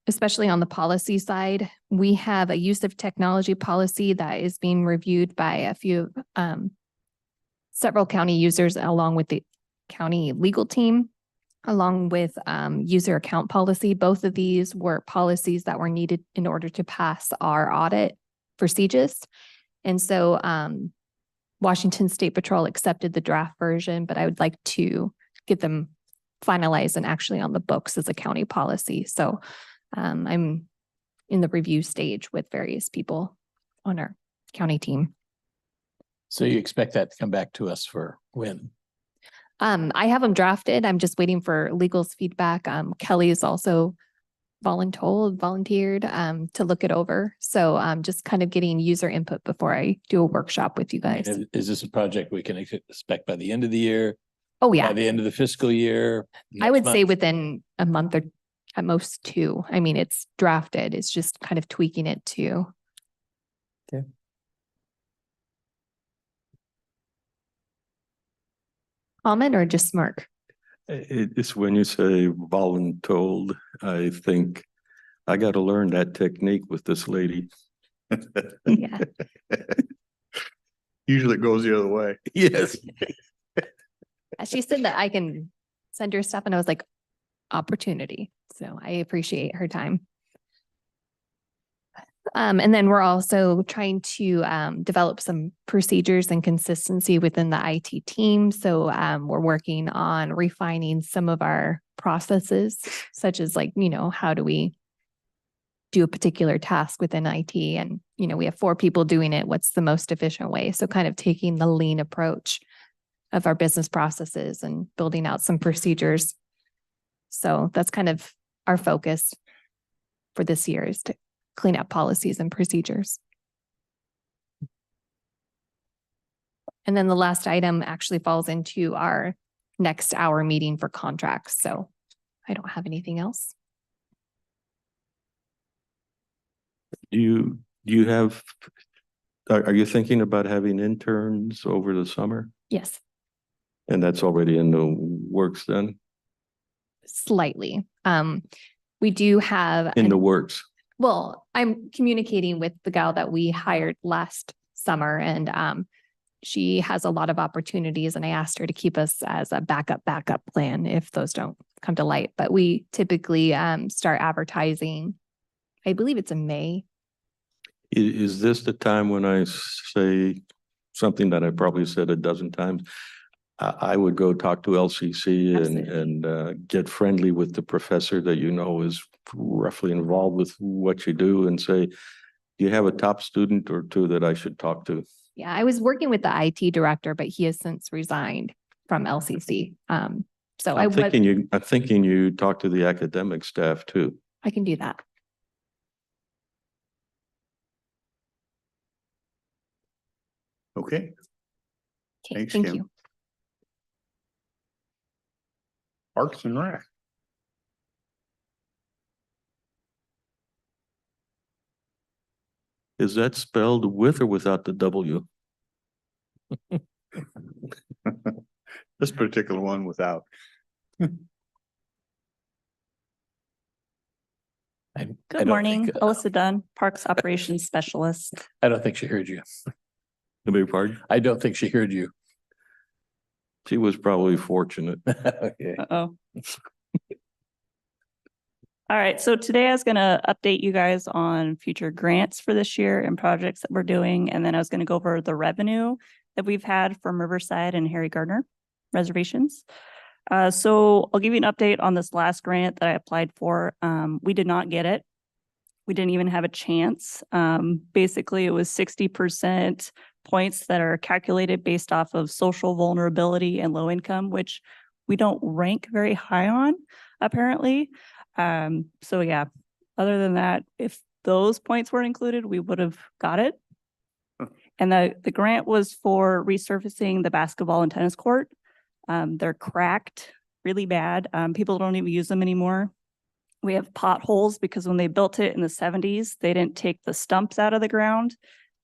especially on the policy side, we have a use of technology policy that is being reviewed by several county users, along with the county legal team, along with user account policy. Both of these were policies that were needed in order to pass our audit for CGIS. And so Washington State Patrol accepted the draft version, but I would like to get them finalized and actually on the books as a county policy. So I'm in the review stage with various people on our county team. So you expect that to come back to us for when? I have them drafted. I'm just waiting for legal's feedback. Kelly is also volunteered to look it over. So I'm just kind of getting user input before I do a workshop with you guys. Is this a project we can expect by the end of the year? Oh, yeah. By the end of the fiscal year? I would next say month? within a month or at most 2. I mean, it's drafted. It's just kind of tweaking it too. Okay. Comment or just smirk? It's when you say voluntold, I think I got to learn that technique with this lady. Yeah. Usually it goes the other way. Yes. She said that I can send her stuff and I was like, opportunity. So I appreciate her time. And then we're also trying to develop some procedures and consistency within the IT team. So we're working on refining some of our processes, such as like, how do we do a particular task within IT? And, we have 4 people doing it. What's the most efficient way? So kind of taking the lean approach of our business processes and building out some procedures. So that's kind of our focus for this year, is to clean up policies and procedures. And then the last item actually falls into our next hour meeting for contracts. So I don't have anything else. Do you have, are you thinking about having interns over the summer? Yes, And that's already in the works then? slightly. We do have In the works. well, I'm communicating with the gal that we hired last summer, and she has a lot of opportunities, and I asked her to keep us as a backup plan if those don't come to light. But we typically start advertising, I believe it's in May. Is this the time when I say something that I probably said a dozen times? I would go talk to LCC and get friendly with the professor that is roughly involved with what you do, and say, do you have a top student or 2 that I should talk to? Yeah, I was working with the IT director, but he has since resigned from LCC. So I'm thinking you talk to the academic staff too. I can do that. Okay. Okay, Thanks, thank Kim. you. Parks and Rec. Is that spelled with or without the W? This particular one without. Good morning, Alyssa Dunn, Parks Operations Specialist. I don't think she heard you. I beg your pardon? I don't think she heard you. She was probably fortunate. Okay. Uh-oh. All right, so today I was going to update you guys on future grants for this year and projects that we're doing. And then I was going to go over the revenue that we've had from Riverside and Harry Gardner reservations. So I'll give you an update on this last grant that I applied for. We did not get it. We didn't even have a chance. Basically, it was 60% points that are calculated based off of social vulnerability and low income, which we don't rank very high on, apparently. So yeah, other than that, if those points weren't included, we would have got it. And the grant was for resurfacing the basketball and tennis court. They're cracked really bad. People don't even use them anymore. We have potholes because when they built it in the 70s, they didn't take the stumps out of the ground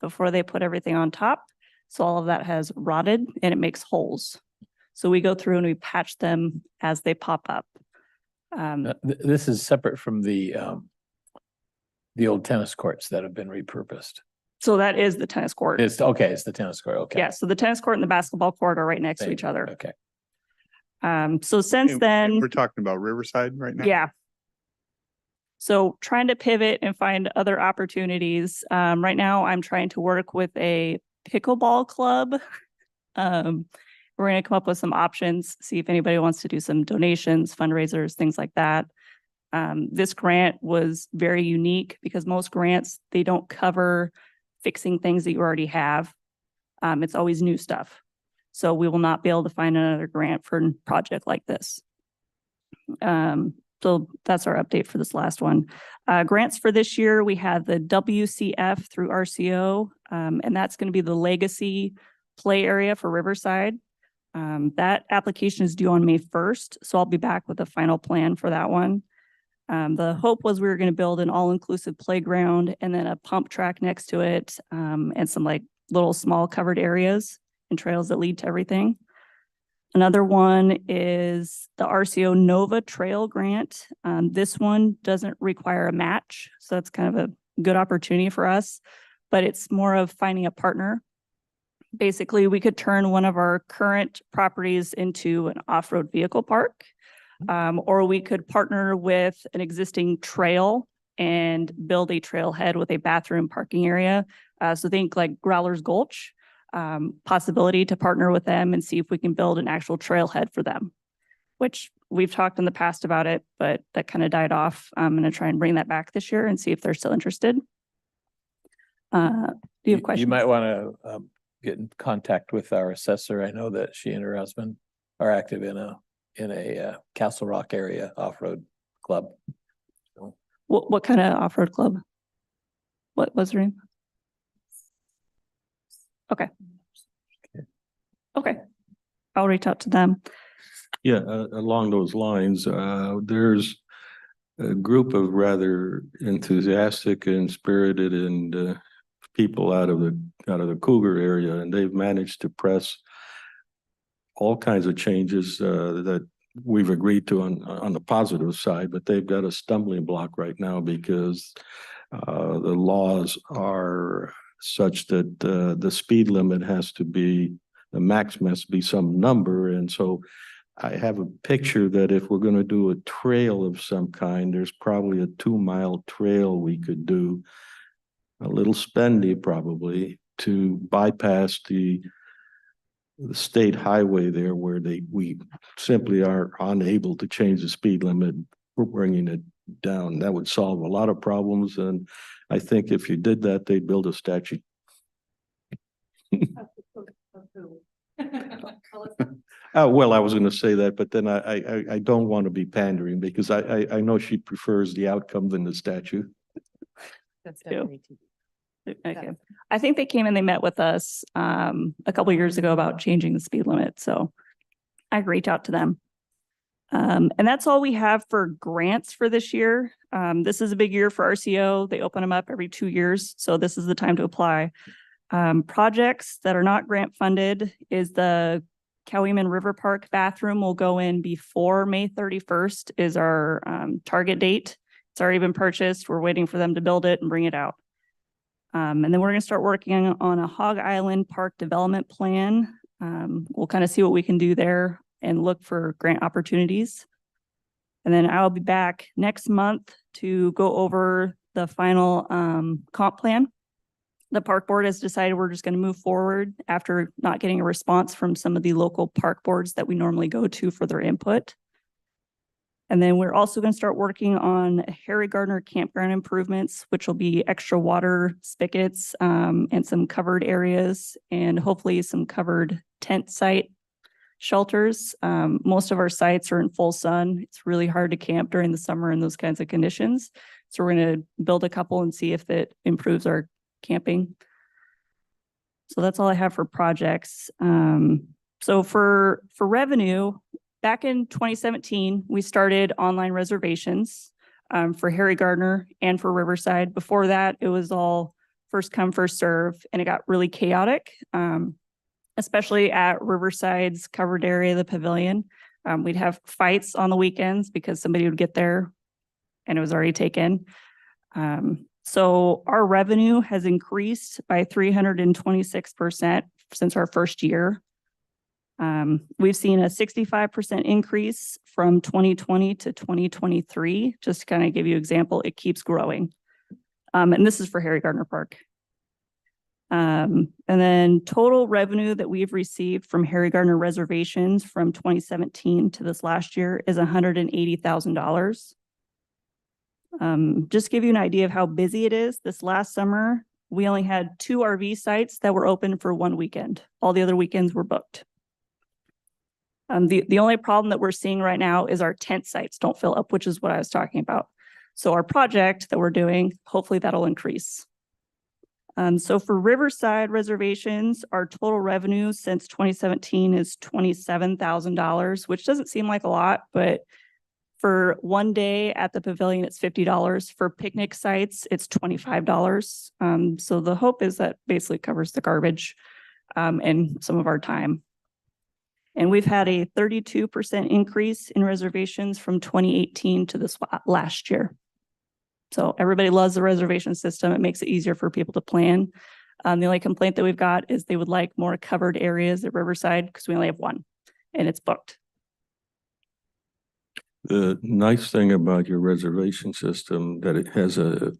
before they put everything on top. So all of that has rotted and it makes holes. So we go through and we patch them as they pop up. This is separate from the old tennis courts that have been repurposed. So that is the tennis court. It's okay. It's the tennis court. Okay. Yeah. So the tennis court and the basketball court are right next to each other. Okay. So since And then, we're talking about Riverside right now. yeah. So trying to pivot and find other opportunities. Right now I'm trying to work with a pickleball club. We're going to come up with some options, see if anybody wants to do some donations, fundraisers, things like that. This grant was very unique because most grants, they don't cover fixing things that you already have. It's always new stuff. So we will not be able to find another grant for a project like this. So that's our update for this last one. Grants for this year, we have the WCF through RCO, and that's going to be the legacy play area for Riverside. That application is due on May 1st, so I'll be back with a final plan for that one. The hope was we were going to build an all-inclusive playground and then a pump track next to it, and some like little small covered areas and trails that lead to everything. Another one is the RCO Nova Trail Grant. This one doesn't require a match, so that's kind of a good opportunity for us, but it's more of finding a partner. Basically, we could turn one of our current properties into an off-road vehicle park, or we could partner with an existing trail and build a trailhead with a bathroom parking area. So think like Growler's Gulch. Possibility to partner with them and see if we can build an actual trailhead for them, which we've talked in the past about it, but that kind of died off. I'm going to try and bring that back this year and see if they're still interested. Do you have questions? You might want to get in contact with our assessor. I know that she and her husband are active in a Castle Rock area off-road club. What kind of off-road club? What was her name? Okay. Okay. I'll reach out to them. Yeah, along those lines, there's a group of rather enthusiastic and spirited and people out of the Cougar area, and they've managed to press all kinds of changes that we've agreed to on the positive side, but they've got a stumbling block right now because the laws are such that the speed limit has to be, the max must be some number. And so I have a picture that if we're going to do a trail of some kind, there's probably a 2-mile trail we could do, a little spendy probably, to bypass the state highway there where we simply are unable to change the speed limit. We're bringing it down. That would solve a lot of problems. And I think if you did that, they'd build a statue. Well, I was going to say that, but then I don't want to be pandering because I know she prefers the outcome than the statue. That's definitely Okay. I think they came and they met with us a couple of years ago about changing the speed limit. So I reached out to them. And that's all we have for grants for this year. This is a big year for RCO. They open them up every 2 years. So this is the time to apply. Projects that are not grant funded is the Cowlitz River Park bathroom will go in before May 31st is our target date. It's already been purchased. We're waiting for them to build it and bring it out. And then we're going to start working on a Hog Island Park development plan. We'll kind of see what we can do there and look for grant opportunities. And then I'll be back next month to go over the final comp plan. The park board has decided we're just going to move forward after not getting a response from some of the local park boards that we normally go to for their input. And then we're also going to start working on Harry Gardner campground improvements, which will be extra water spigots and some covered areas and hopefully some covered tent site shelters. Most of our sites are in full sun. It's really hard to camp during the summer in those kinds of conditions. So we're going to build a couple and see if that improves our camping. So that's all I have for projects. So for revenue, back in 2017, we started online reservations for Harry Gardner and for Riverside. Before that, it was all first come, first serve, and it got really chaotic, especially at Riverside's covered area, the pavilion. We'd have fights on the weekends because somebody would get there and it was already taken. So our revenue has increased by 326% since our first year. We've seen a 65% increase from 2020 to 2023. Just to kind of give you an example, it keeps growing. And this is for Harry Gardner Park. And then total revenue that we've received from Harry Gardner reservations from 2017 to this last year is $180,000. Just to give you an idea of how busy it is, this last summer, we only had 2 RV sites that were open for 1 weekend. All the other weekends were booked. The only problem that we're seeing right now is our tent sites don't fill up, which is what I was talking about. So our project that we're doing, hopefully that'll increase. So for Riverside reservations, our total revenue since 2017 is $27,000, which doesn't seem like a lot, but for 1 day at the pavilion, it's $50. For picnic sites, it's $25. So the hope is that basically covers the garbage and some of our time. And we've had a 32% increase in reservations from 2018 to this last year. So everybody loves the reservation system. It makes it easier for people to plan. The only complaint that we've got is they would like more covered areas at Riverside because we only have one and it's booked. The nice thing about your reservation system that it has a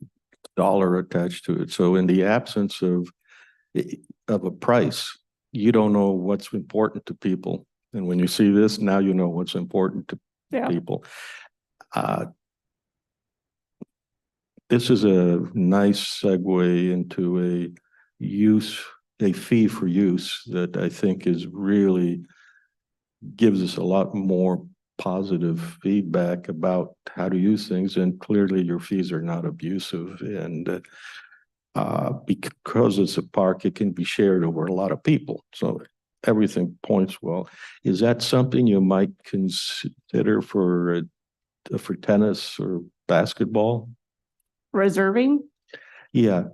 dollar attached to it. So in the absence of a price, you don't know what's important to people. And when you see this, now you know what's important to Yeah. people. This is a nice segue into a fee for use that I think is really gives us a lot more positive feedback about how to use things. And clearly your fees are not abusive. And because it's a park, it can be shared over a lot of people. So everything points well. Is that something you might consider for tennis or basketball? Reserving, Yeah,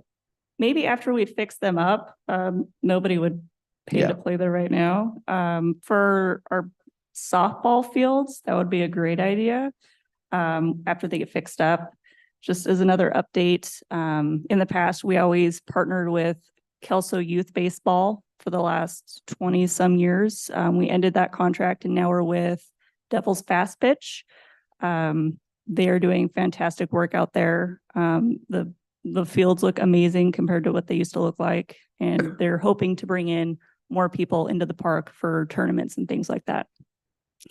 maybe after we fix them up, nobody would pay Yeah. to play there right now. For our softball fields, that would be a great idea. After they get fixed up. Just as another update, in the past, we always partnered with Kelso Youth Baseball for the last 20 some years. We ended that contract and now we're with Devil's Fast Pitch. They are doing fantastic work out there. The fields look amazing compared to what they used to look like. And they're hoping to bring in more people into the park for tournaments and things like that.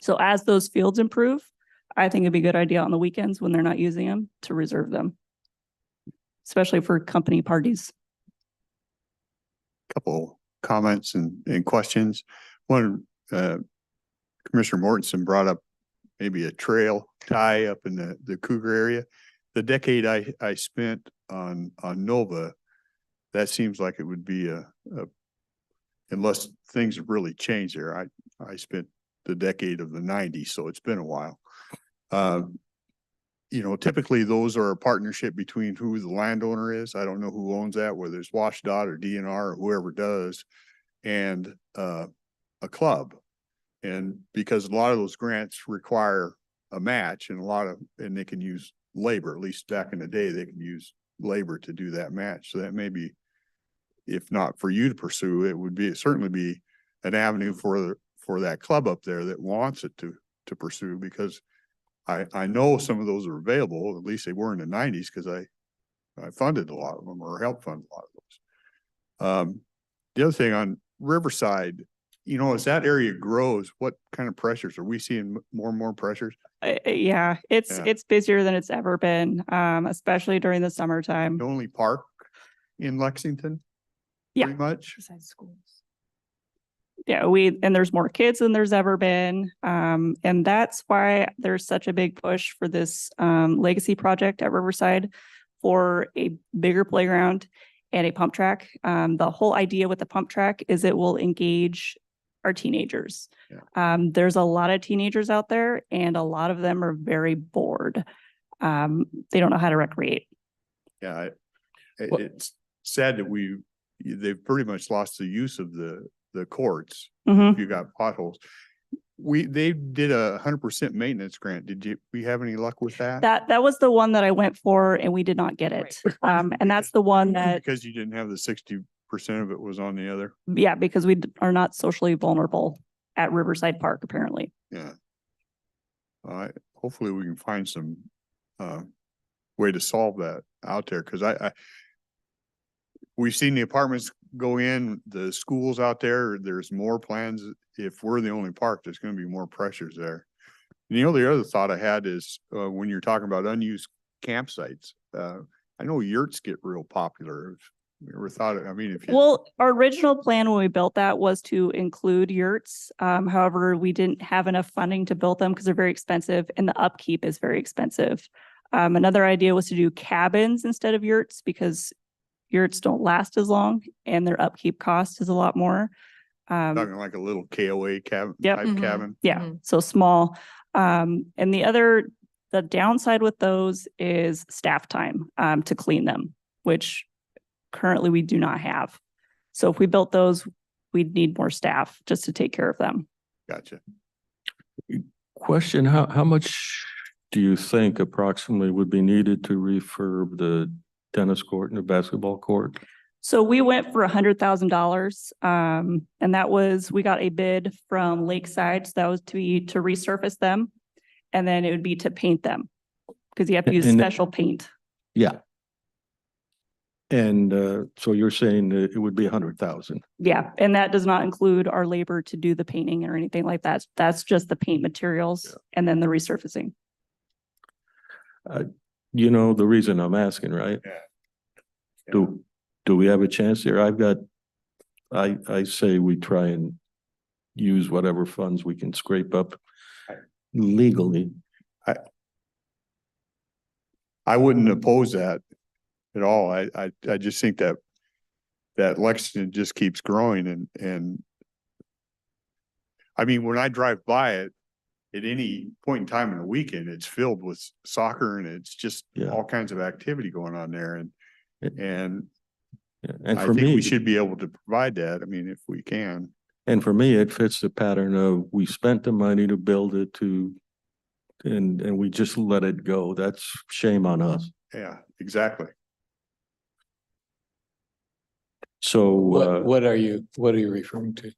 So as those fields improve, I think it'd be a good idea on the weekends when they're not using them to reserve them, especially for company parties. Couple comments and questions. One, Commissioner Mortensen brought up maybe a trail tie up in the Cougar area. The decade I spent on Nova, that seems like it would be unless things have really changed there. I spent the decade of the 90s, so it's been a while. You know, typically those are a partnership between who the landowner is. I don't know who owns that, whether it's WashDOT or DNR or whoever does, and a club. And because a lot of those grants require a match and they can use labor, at least back in the day, they can use labor to do that match. So that may be, if not for you to pursue, it certainly be an avenue for that club up there that wants it to pursue, because I know some of those are available. At least they were in the 90s because I funded a lot of them or helped fund a lot of those. The other thing on Riverside, you know, as that area grows, what kind of pressures are we seeing? More and more pressures? Yeah, it's busier than it's ever been, especially during the summertime. The only park in Lexington? Yeah. Pretty much. Besides schools. Yeah, and there's more kids than there's ever been. And that's why there's such a big push for this legacy project at Riverside for a bigger playground and a pump track. The whole idea with the pump track is it will engage our teenagers. Yeah. There's a lot of teenagers out there and a lot of them are very bored. They don't know how to recreate. Yeah, it's sad that they've pretty much lost the use of the courts. Mhm. You got potholes. They did 100% maintenance grant. We have any luck with that? That was the one that I went for and we did not get it. And that's the one that, Because you didn't have the 60% of it was on the other. yeah, because we are not socially vulnerable at Riverside Park, apparently. Yeah. Hopefully we can find some way to solve that out there, because we've seen the apartments go in, the schools out there. There's more plans. If we're the only park, there's going to be more pressures there. And the other thought I had is when you're talking about unused campsites, I know yurts get real popular. You ever thought, Well, our original plan when we built that was to include yurts. However, we didn't have enough funding to build them because they're very expensive and the upkeep is very expensive. Another idea was to do cabins instead of yurts because yurts don't last as long and their upkeep cost is a lot more. talking like a little KOA cabin Yep. type Mhm. cabin. Yeah, so small. And the downside with those is staff time to clean them, which currently we do not have. So if we built those, we'd need more staff just to take care of them. Gotcha. Question, how much do you think approximately would be needed to refurb the tennis court and the basketball court? So we went for $100,000. And that was, we got a bid from Lakeside. So that was to resurface them. And then it would be to paint them because you have to use And- special paint. Yeah. And so you're saying that it would be 100,000? Yeah. And that does not include our labor to do the painting or anything like that. That's just the paint materials and then the resurfacing. You know, the reason I'm asking, right? Yeah. Do we have a chance here? I say we try and use whatever funds we can scrape up legally. I wouldn't oppose that at all. I just think that Lexington just keeps growing and I mean, when I drive by it at any point in time in the weekend, it's filled with soccer and it's just Yeah. all kinds of activity going on there. And Yeah. And I for think me, we should be able to provide that. I mean, if we can. and for me, it fits the pattern of we spent the money to build it and we just let it go. That's shame on us. Yeah, exactly. So What are you referring to?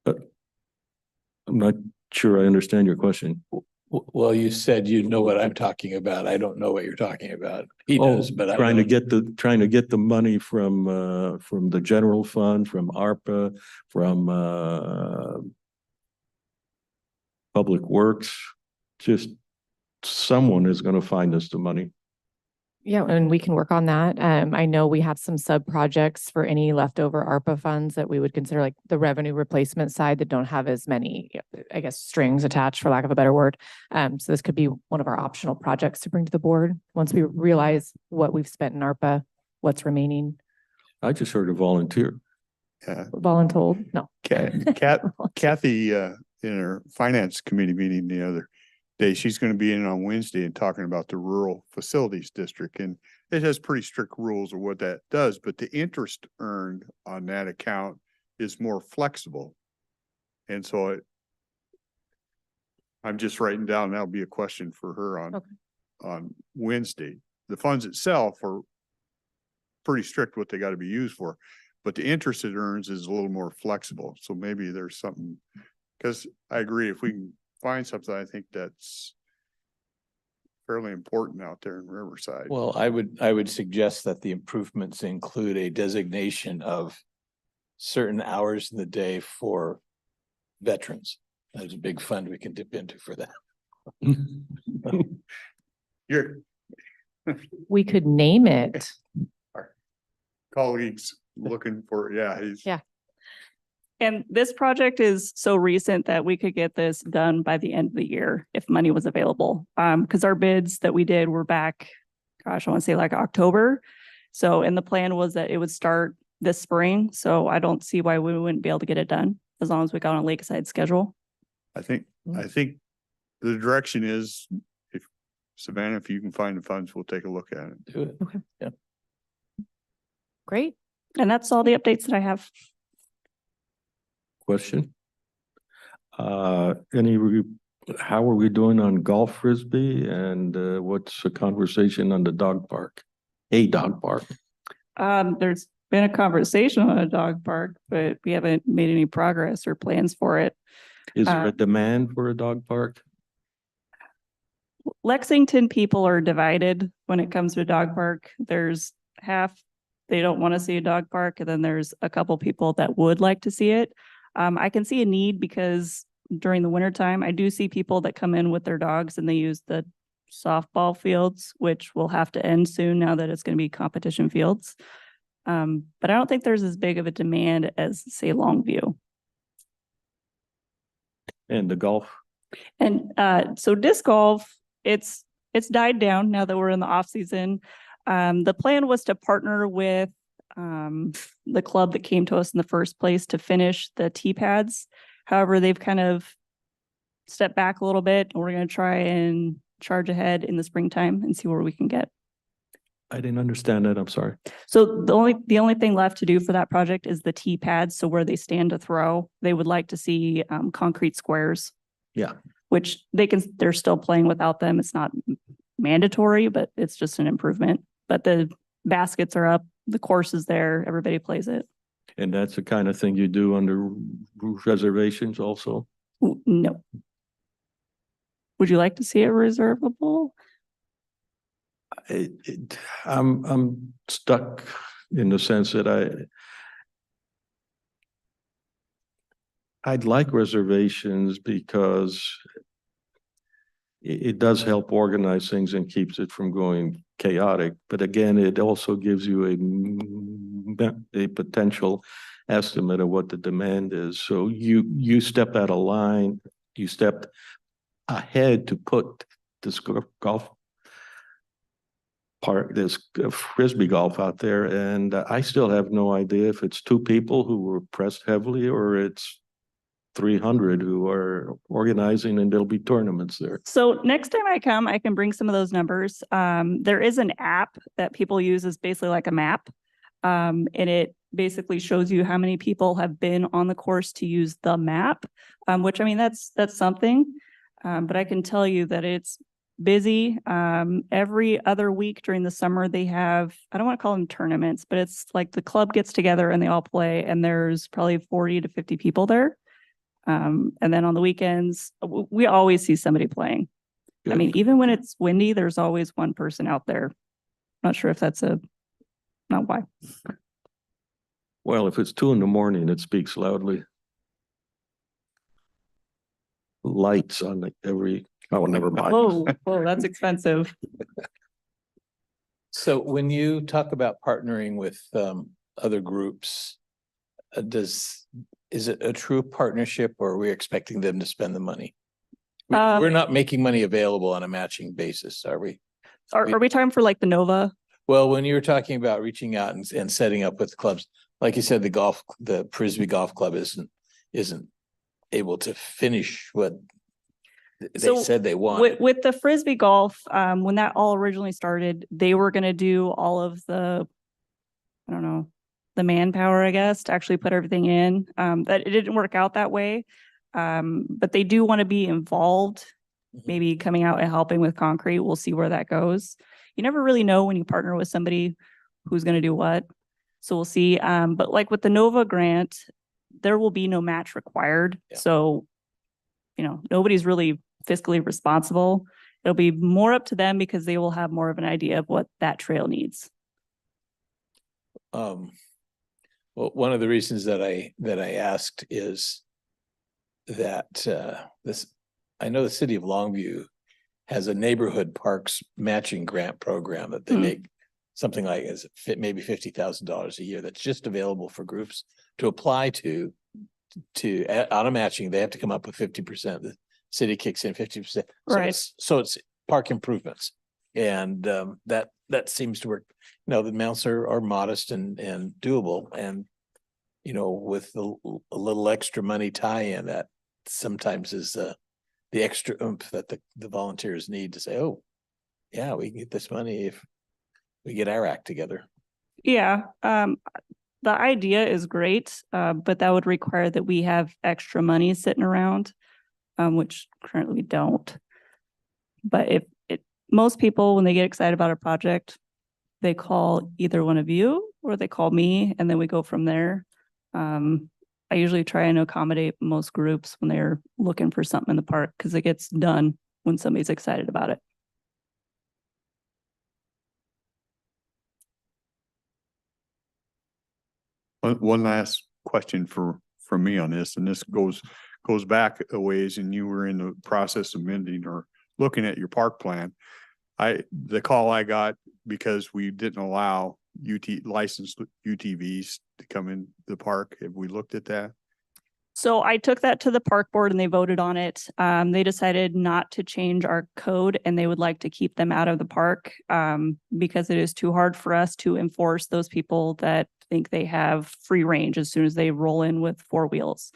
I'm not sure I understand your question. Well, you said you know what I'm talking about. I don't know what you're talking about. He does, but I trying to don't. trying to get the money from the general fund, from ARPA, from Public Works. Just someone is going to find us the money. Yeah, and we can work on that. I know we have some sub projects for any leftover ARPA funds that we would consider like the revenue replacement side that don't have as many, I guess, strings attached, for lack of a better word. So this could be one of our optional projects to bring to the board once we realize what we've spent in ARPA, what's remaining. I just heard a volunteer. Yeah. Voluntold? No. Kathy, in her finance committee meeting the other day, she's going to be in on Wednesday and talking about the rural facilities district. And it has pretty strict rules of what that does, but the interest earned on that account is more flexible. And so I'm just writing down, that'll be a question for her on Wednesday. The funds itself are pretty strict what they got to be used for, but the interest it earns is a little more flexible. So maybe there's something, because I agree, if we can find something, I think that's fairly important out there in Riverside. Well, I would suggest that the improvements include a designation of certain hours in the day for veterans. There's a big fund we can dip into for that. Your We could name it. colleagues looking for, he's. Yeah. And this project is so recent that we could get this done by the end of the year if money was available. Because our bids that we did were back, gosh, I want to say like October. So, and the plan was that it would start this spring. So I don't see why we wouldn't be able to get it done as long as we got on a Lakeside schedule. I think the direction is, if Savannah, if you can find the funds, we'll take a look at it. Do it. Okay. Yeah. Great. And that's all the updates that I have. Question. How are we doing on golf frisbee and what's the conversation on the dog park? A dog park. There's been a conversation on a dog park, but we haven't made any progress or plans for it. Is there a demand for a dog park? Lexington people are divided when it comes to a dog park. There's half, they don't want to see a dog park, and then there's a couple people that would like to see it. I can see a need because during the wintertime, I do see people that come in with their dogs and they use the softball fields, which will have to end soon now that it's going to be competition fields. But I don't think there's as big of a demand as, say, Longview. And the golf? And so disc golf, it's died down now that we're in the off season. The plan was to partner with the club that came to us in the first place to finish the tee pads. However, they've kind of stepped back a little bit, and we're going to try and charge ahead in the springtime and see where we can get. I didn't understand that. I'm sorry. So the only thing left to do for that project is the tee pads. So where they stand to throw, they would like to see concrete squares. Yeah. Which they're still playing without them. It's not mandatory, but it's just an improvement. But the baskets are up, the course is there, everybody plays it. And that's the kind of thing you do under reservations also? Ooh, no. Would you like to see it reservable? I'm stuck in the sense that I'd like reservations because it does help organize things and keeps it from going chaotic. But again, it also gives you a potential estimate of what the demand is. So you step out of line, you stepped ahead to put this golf park, this frisbee golf out there. And I still have no idea if it's 2 people who were pressed heavily or it's 300 who are organizing, and there'll be tournaments there. So next time I come, I can bring some of those numbers. There is an app that people use as basically like a map. And it basically shows you how many people have been on the course to use the map, which I mean, that's something. But I can tell you that it's busy. Every other week during the summer, they have, I don't want to call them tournaments, but it's like the club gets together and they all play, and there's probably 40 to 50 people there. And then on the weekends, we always see somebody playing. Good. I mean, even when it's windy, there's always one person out there. Not sure if that's not why. Well, if it's 2 a.m, it speaks loudly. Lights on every, oh, never mind. Whoa, that's expensive. So when you talk about partnering with other groups, is it a true partnership, or are we expecting them to spend the money? We're not making money available on a matching basis, are we? Are we talking for like the Nova? Well, when you were talking about reaching out and setting up with clubs, like you said, the Frisbee Golf Club isn't able to finish what they said they want. With the Frisbee Golf, when that all originally started, they were going to do all of the, I don't know, the manpower, I guess, to actually put everything in. That it didn't work out that way. But they do want to be involved, maybe coming out and helping with concrete. We'll see where that goes. You never really know when you partner with somebody who's going to do what. So we'll see. But like with the Nova grant, there will be no match required. Yeah. So, nobody's really fiscally responsible. It'll be more up to them because they will have more of an idea of what that trail needs. Well, one of the reasons that I asked is that I know the city of Longview has a neighborhood parks matching grant program that they make something like maybe $50,000 a year that's just available for groups to apply to on a matching. They have to come up with 50%. The city kicks in 50%. Right. So it's park improvements, and that seems to work. The amounts are modest and doable, and with a little extra money tie-in, that sometimes is the extra oomph that the volunteers need to say, oh, yeah, we can get this money if we get our act together. Yeah. The idea is great, but that would require that we have extra money sitting around, which currently we don't. But most people, when they get excited about a project, they call either one of you or they call me, and then we go from there. I usually try and accommodate most groups when they're looking for something in the park, because it gets done when somebody's excited about it. One last question from me on this, and this goes back a ways, and you were in the process of amending or looking at your park plan. The call I got because we didn't allow licensed UTVs to come in the park. Have we looked at that? So I took that to the park board and they voted on it. They decided not to change our code, and they would like to keep them out of the park because it is too hard for us to enforce those people that think they have free range as soon as they roll in with 4 wheels.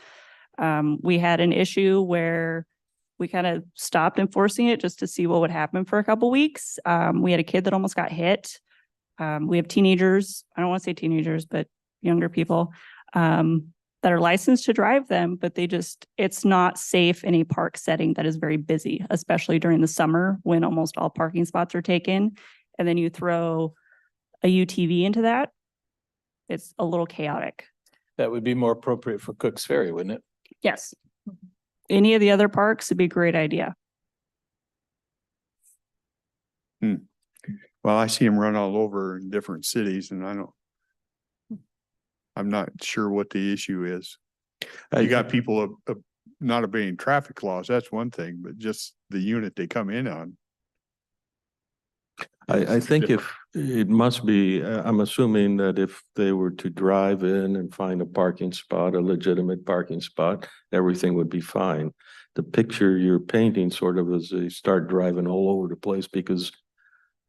We had an issue where we kind of stopped enforcing it just to see what would happen for a couple weeks. We had a kid that almost got hit. We have teenagers, I don't want to say teenagers, but younger people that are licensed to drive them, but it's not safe in a park setting that is very busy, especially during the summer when almost all parking spots are taken. And then you throw a UTV into that, it's a little chaotic. That would be more appropriate for Cook's Ferry, wouldn't it? Yes. Any of the other parks would be a great idea. Well, I see them run all over in different cities and I'm not sure what the issue is. You got people not obeying traffic laws, that's one thing, but just the unit they come in on. I think if it must be, I'm assuming that if they were to drive in and find a parking spot, a legitimate parking spot, everything would be fine. The picture you're painting sort of is they start driving all over the place because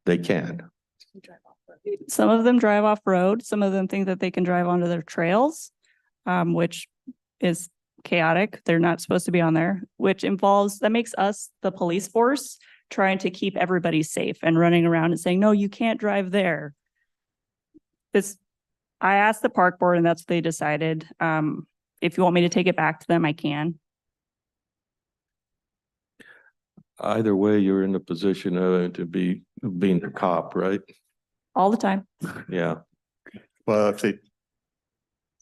they can. Some of them drive off road. Some of them think that they can drive onto their trails, which is chaotic. They're not supposed to be on there, that makes us the police force trying to keep everybody safe and running around and saying, no, you can't drive there. I asked the park board and that's what they decided. If you want me to take it back to them, I can. Either way, you're in the position to be being the cop, right? All the time. Yeah. Well, if they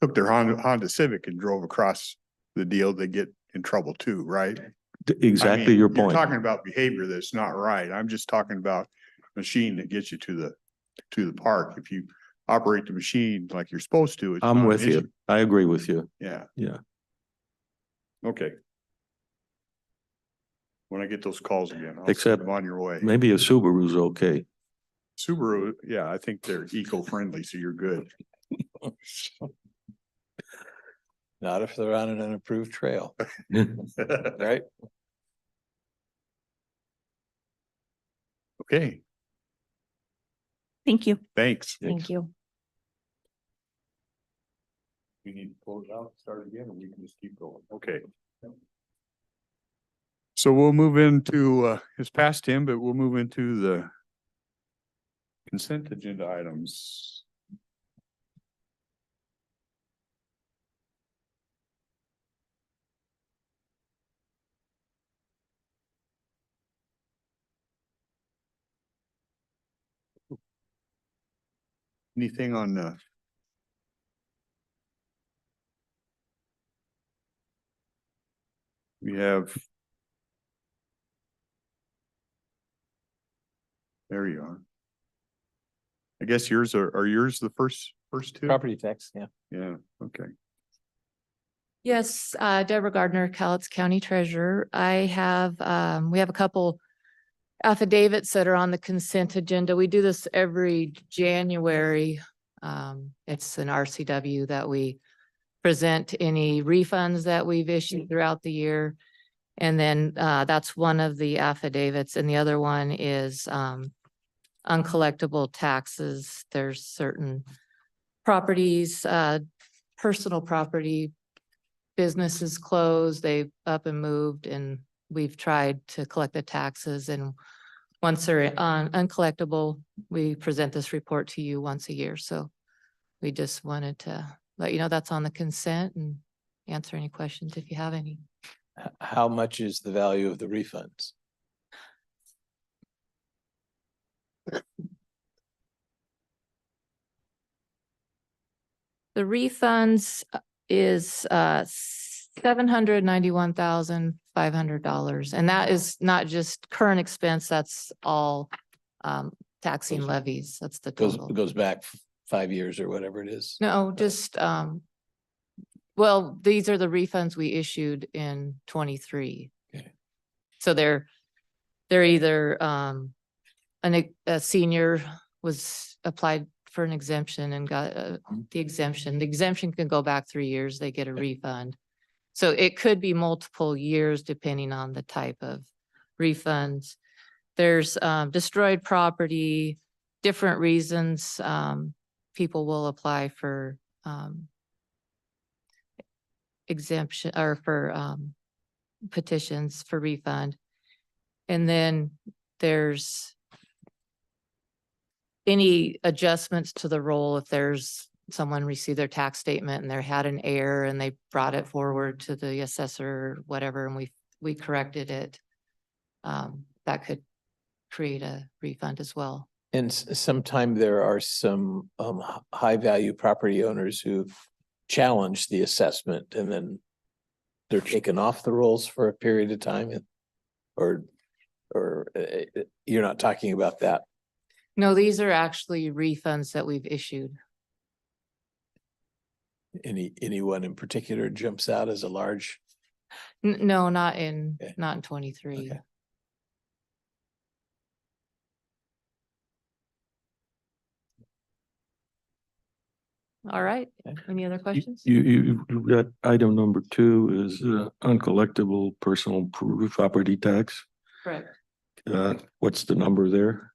took their Honda Civic and drove across the deal, they get in trouble too, right? Exactly I mean, your You're point. talking about behavior that's not right. I'm just talking about machine that gets you to the park. If you operate the machine like you're supposed to, it's I'm not an with you. issue. I agree with you. Yeah. Yeah. Okay. When I get those calls again, I'll Except send them on your way. Maybe a Subaru's okay. Subaru, yeah, I think they're eco-friendly, so you're good. Not if they're on an unapproved trail, right? Okay, Thank you. thanks. Thank you. We need to close out, start again, or we can just keep going. Okay. So we'll move into, it's past 10, but we'll move into the consent agenda items. Anything on we have. There you are. I guess yours are yours the first two? Property tax, yeah. Yeah, okay. Yes, Deborah Gardner, Cowlitz County Treasurer. We have a couple affidavits that are on the consent agenda. We do this every January. It's an RCW that we present any refunds that we've issued throughout the year. And then that's one of the affidavits, and the other one is uncollectible taxes. There's certain properties, personal property, businesses closed, they've up and moved, and we've tried to collect the taxes. And once they're uncollectible, we present this report to you once a year. So we just wanted to let you know that's on the consent and answer any questions if you have any. How much is the value of the refunds? The refunds is $791,500. And that is not just current expense, that's all taxing Goes- levies. That's the Goes, total. goes back 5 years or whatever it is. No, just well, these are the refunds we issued in 23. Okay. So they're either a senior was applied for an exemption and got the exemption. The exemption can go back 3 years, they get a refund. So it could be multiple years depending on the type of refunds. There's destroyed property, different reasons. People will apply for exemption or for petitions for refund. And then there's any adjustments to the roll, if there's someone received their tax statement and they had an error and they brought it forward to the assessor, or whatever, and we corrected it. That could create a refund as well. And sometime there are some high value property owners who've challenged the assessment and then they're taken off the rolls for a period of time, or you're not talking about that. No, these are actually refunds that we've issued. Anyone in particular jumps out as a large? No, not in Okay. 23. Okay. All right. Okay. Any other questions? You got item number 2 is uncollectible personal property tax. Correct. What's the number there?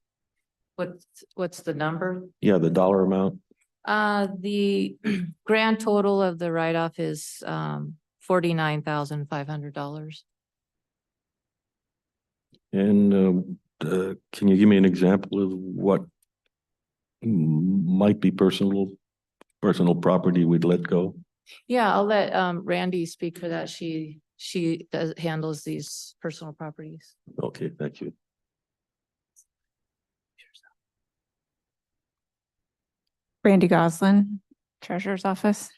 What's the number? Yeah, the dollar amount. The grand total of the write-off is $49,500. And can you give me an example of what might be personal property we'd let go? Yeah, I'll let Randy speak for that. She handles these personal properties. Okay, thank you. Randy Goslin, Treasurer's Office.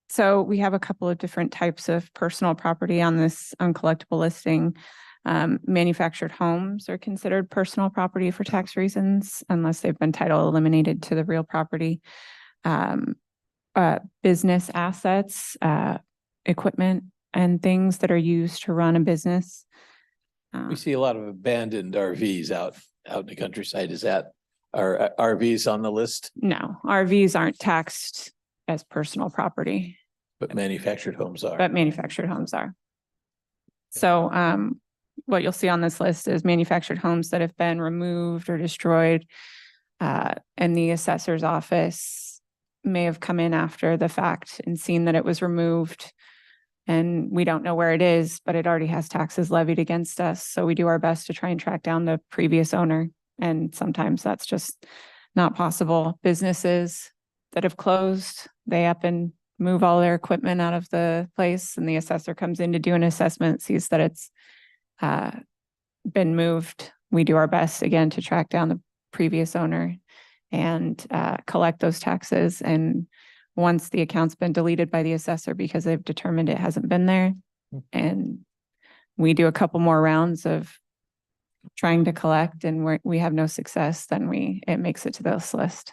So we have a couple of different types of personal property on this uncollectible listing. Manufactured homes are considered personal property for tax reasons unless they've been title eliminated to the real property. Business assets, equipment, and things that are used to run a business. We see a lot of abandoned RVs out in the countryside. Is that, are RVs on the list? No, RVs aren't taxed as personal property, But manufactured homes are. but manufactured homes are. So what you'll see on this list is manufactured homes that have been removed or destroyed. And the assessor's office may have come in after the fact and seen that it was removed. And we don't know where it is, but it already has taxes levied against us. So we do our best to try and track down the previous owner. And sometimes that's just not possible. Businesses that have closed, they up and move all their equipment out of the place, and the assessor comes in to do an assessment, sees that it's been moved. We do our best again to track down the previous owner and collect those taxes. And once the account's been deleted by the assessor because they've determined it hasn't been there, and we do a couple more rounds of trying to collect and we have no success, then it makes it to this list.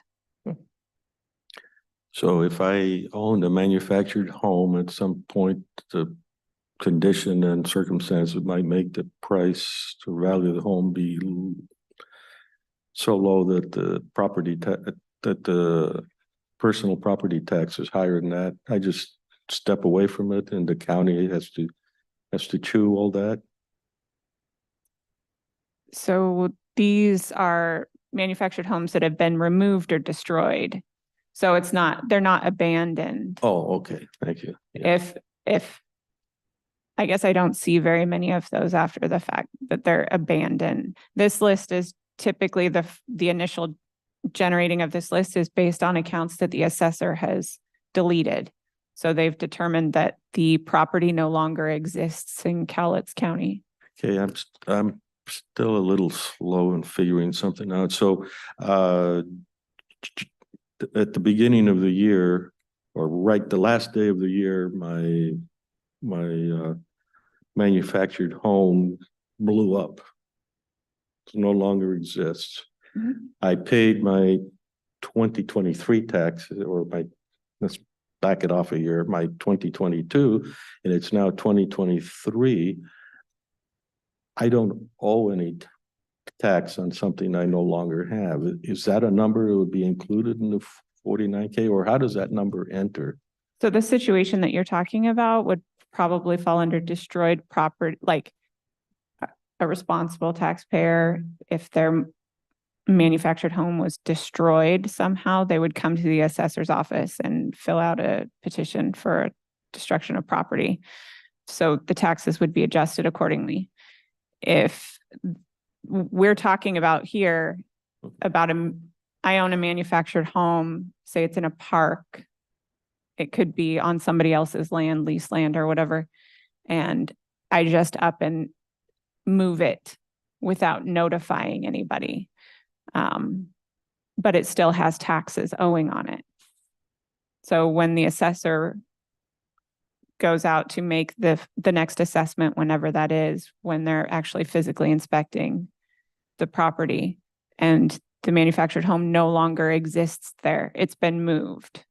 So if I owned a manufactured home at some point, the condition and circumstances might make the price to value the home be so low that the that the personal property tax is higher than that, I just step away from it and the county has to chew all that. So these are manufactured homes that have been removed or destroyed. So they're not abandoned. Oh, okay, thank you. Yeah. If I guess I don't see very many of those after the fact that they're abandoned. This list is typically the initial generating of this list is based on accounts that the assessor has deleted. So they've determined that the property no longer exists in Cowlitz County. Okay, I'm still a little slow in figuring something out. So at the beginning of the year, or right the last day of the year, my manufactured home blew up. It no longer exists. Mm-hmm. I paid my 2023 taxes, let's back it off a year, my 2022, and it's now 2023. I don't owe any tax on something I no longer have. Is that a number that would be included in the 49K, or how does that number enter? So the situation that you're talking about would probably fall under destroyed property, like a responsible taxpayer. If their manufactured home was destroyed somehow, they would come to the assessor's office and fill out a petition for destruction of property. So the taxes would be adjusted accordingly. If we're talking about here about I own a manufactured home, say it's in a park. It could be on somebody else's land, lease land or whatever. And I just up and move it without notifying anybody. But it still has taxes owing on it. So when the assessor goes out to make the next assessment, whenever that is, when they're actually physically inspecting the property and the manufactured home no longer exists there, it's been moved,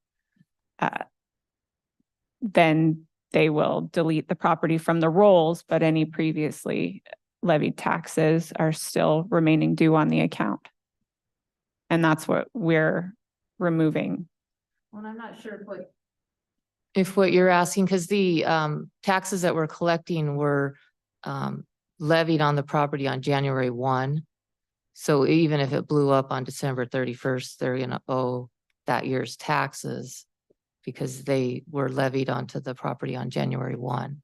then they will delete the property from the rolls, but any previously levied taxes are still remaining due on the account. And that's what we're removing. Well, I'm not sure if what you're asking, because the taxes that we're collecting were levied on the property on January 1. So even if it blew up on December 31st, they're going to owe that year's taxes because they were levied onto the property on January 1.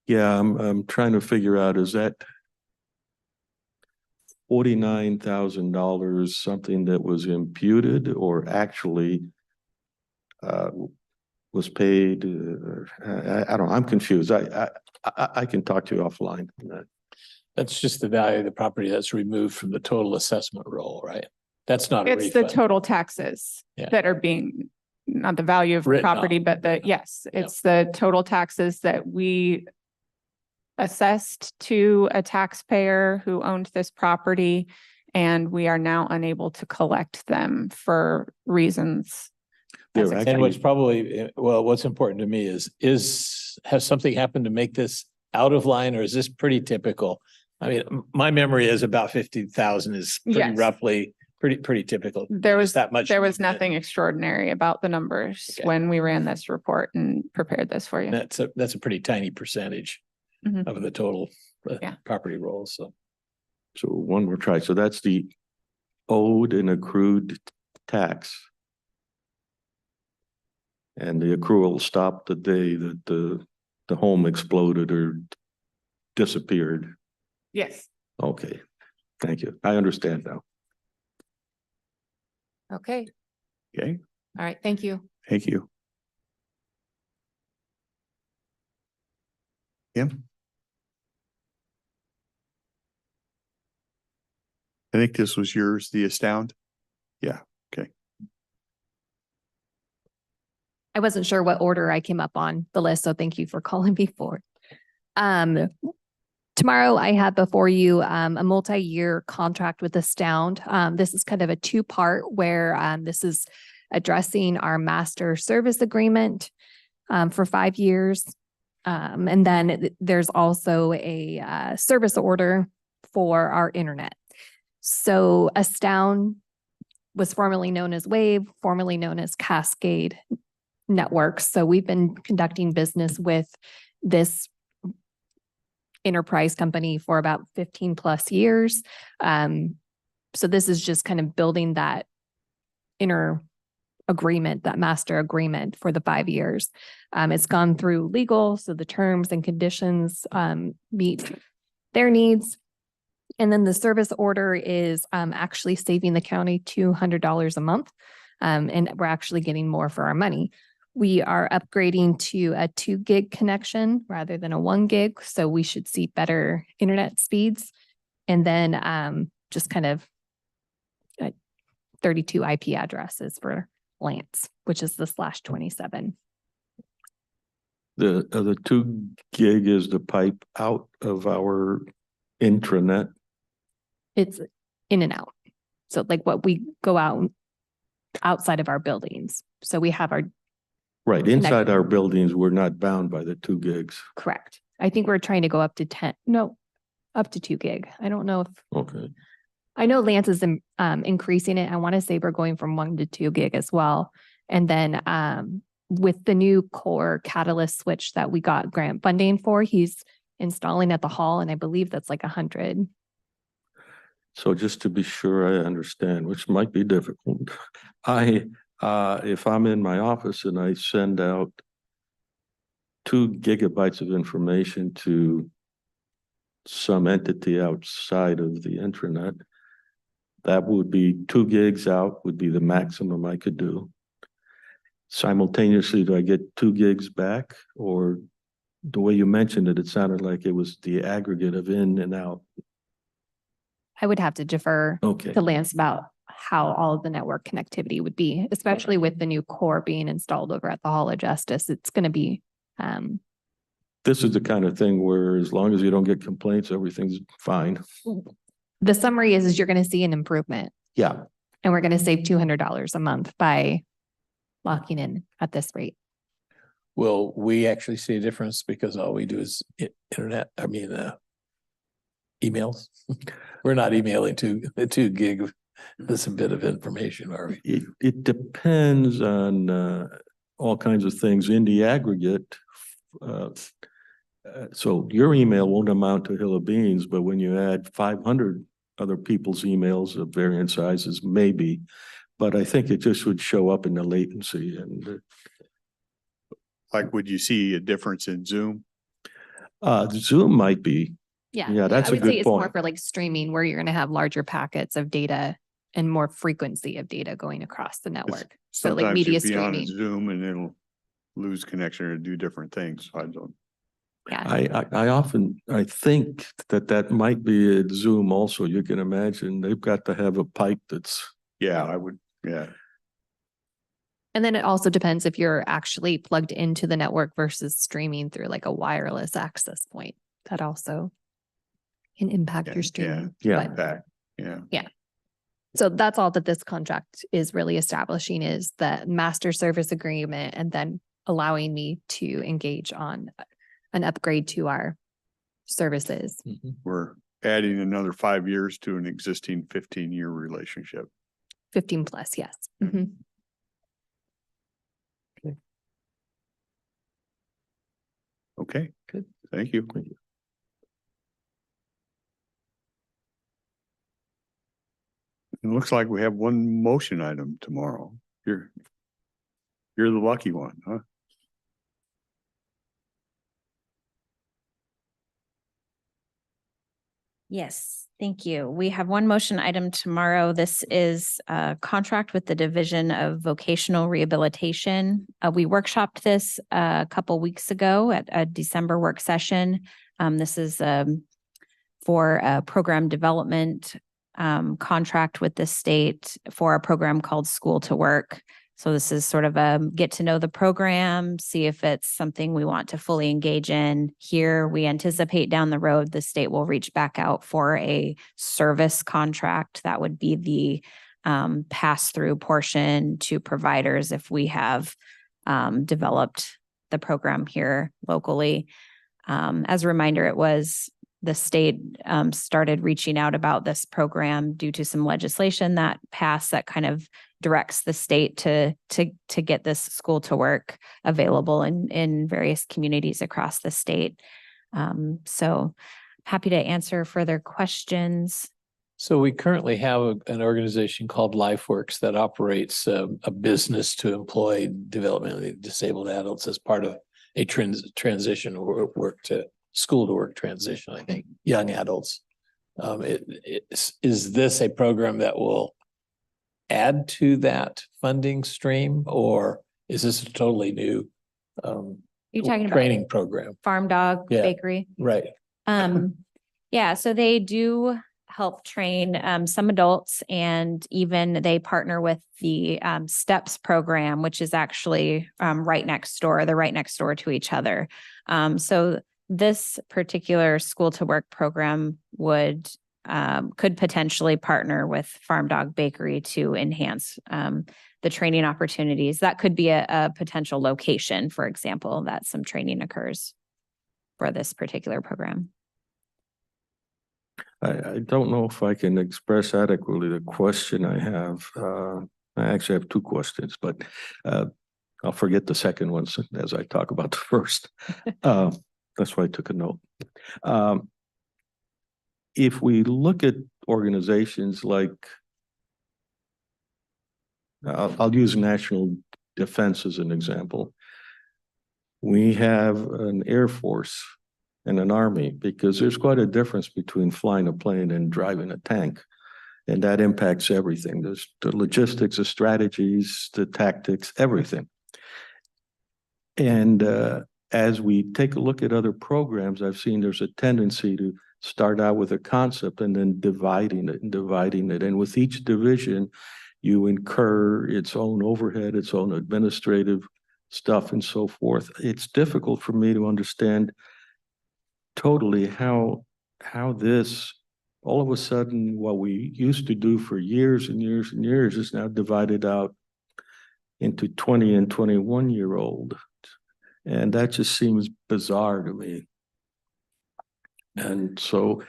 Yeah, I'm trying to figure out, is that $49,000 something that was imputed or actually was paid? I don't know. I'm confused. I can talk to you offline on that. That's just the value of the property that's removed from the total assessment roll, right? That's not a It's the refund. total taxes Yeah. that are being, not the value of the Written off. property, but yes, Yep. it's the total taxes that we assessed to a taxpayer who owned this property, and we are now unable to collect them for reasons. They're as actually- And what's probably, well, what's important to me has something happened to make this out of line, or is this pretty typical? I mean, my memory is about 50,000 is pretty Yes. roughly pretty typical. There was that much. There was nothing extraordinary about the numbers Okay. when we ran this report and prepared this for you. That's a pretty tiny percentage Mhm. of the total Yeah. property rolls. So So one more try. So that's the owed and accrued tax. And the accrual stopped the day that the home exploded or disappeared. Yes. Okay, thank you. I understand now. Okay. Okay, All right. Thank you. Thank you. Yeah. I think this was yours, the Astound. Yeah, okay. I wasn't sure what order I came up on the list, so thank you for calling me forward. Tomorrow I have before you a multi-year contract with Astound. This is kind of a two-part where this is addressing our master service agreement for 5 years. And then there's also a service order for our internet. So Astound was formerly known as Wave, formerly known as Cascade Networks. So we've been conducting business with this enterprise company for about 15 plus years. So this is just kind of building that inner agreement, that master agreement for the 5 years. It's gone through legal, so the terms and conditions meet their needs. And then the service order is actually saving the county $200 a month. And we're actually getting more for our money. We are upgrading to a 2 gig connection rather than a 1 gig. So we should see better internet speeds. And then just kind of 32 IP addresses for Lance, which is the /27. The 2 gig is the pipe out of our intranet. It's in and out. So like what we go out outside of our buildings. So we have our Right, inside our buildings, we're not bound by the 2 gigs. correct. I think we're trying to go up to 10, no, up to 2 gig. I don't know if, Okay, I know Lance is increasing it. I want to say we're going from 1 to 2 gig as well. And then with the new core Cowlitz switch that we got grant funding for, he's installing at the hall, and I believe that's like 100. so just to be sure I understand, which might be difficult, if I'm in my office and I send out 2 gigabytes of information to some entity outside of the intranet. That would be 2 gigs out would be the maximum I could do. Simultaneously, do I get 2 gigs back? Or the way you mentioned it, it sounded like it was the aggregate of in and out. I would have to defer Okay. to Lance about how all of the network connectivity would be, especially with the new core being installed over at the Hall of Justice. It's going to be, This is the kind of thing where as long as you don't get complaints, everything's fine. the summary is you're going to see an improvement, Yeah. and we're going to save $200 a month by locking in at this rate. Will we actually see a difference because all we do is emails? We're not emailing the 2 gig. That's a bit of information, are we? It depends on all kinds of things in the aggregate. So your email won't amount to a hill of beans, but when you add 500 other people's emails of varying sizes, maybe. But I think it just would show up in the latency. And Like, would you see a difference in Zoom? Zoom might be. Yeah. Yeah, that's I a would say good it's more point. for like streaming, where you're going to have larger packets of data and more frequency of data going across the network. So like Sometimes media you'd be on a streaming. Zoom and it'll lose connection or do different things. I don't. Yeah. I think that might be at Zoom also. You can imagine they've got to have a pipe that's. Yeah, I would. Yeah. And then it also depends if you're actually plugged into the network versus streaming through like a wireless access point. That also can impact your streaming. Yeah. But- Back. Yeah. So that's all that this contract is really establishing, is the master service agreement, and then allowing me to engage on an upgrade to our services. We're adding another 5 years to an existing 15-year relationship. 15 plus, yes. Mhm. Okay, good. Thank you. It looks like we have one motion item tomorrow. You're the lucky one, huh? Yes, thank you. We have one motion item tomorrow. This is a contract with the Division of Vocational Rehabilitation. We workshopped this a couple weeks ago at a December work session. This is for a program development contract with the state for a program called School to Work. So this is sort of a get to know the program, see if it's something we want to fully engage in. Here, we anticipate down the road, the state will reach back out for a service contract. That would be the pass-through portion to providers if we have developed the program here locally. As a reminder, it was the state started reaching out about this program due to some legislation that passed that kind of directs the state to get this School to Work available in various communities across the state. So happy to answer further questions. So we currently have an organization called LifeWorks that operates a business to employ developmentally disabled adults as part of a transition or work to school to work transition, I think, young adults. Is this a program that will add to that funding stream, or is this a totally new You're talking about training program? Farm Dog Yeah. Bakery? Right. Yeah, so they do help train some adults, and even they partner with the STEPS program, which is actually right next door. They're right next door to each other. So this particular School to Work program could potentially partner with Farm Dog Bakery to enhance the training opportunities. That could be a potential location, for example, that some training occurs for this particular program. I don't know if I can express adequately the question I have. I actually have 2 questions, but I'll forget the second one as I talk about the first. That's why I took a note. If we look at organizations like, I'll use national defense as an example. We have an Air Force in an army, because there's quite a difference between flying a plane and driving a tank. And that impacts everything. There's the logistics, the strategies, the tactics, everything. And as we take a look at other programs, I've seen there's a tendency to start out with a concept and then dividing it and dividing it. And with each division, you incur its own overhead, its own administrative stuff and so forth. It's difficult for me to understand totally how this, all of a sudden, what we used to do for years and years and years is now divided out into 20 and 21-year-old. And that just seems bizarre to me. And so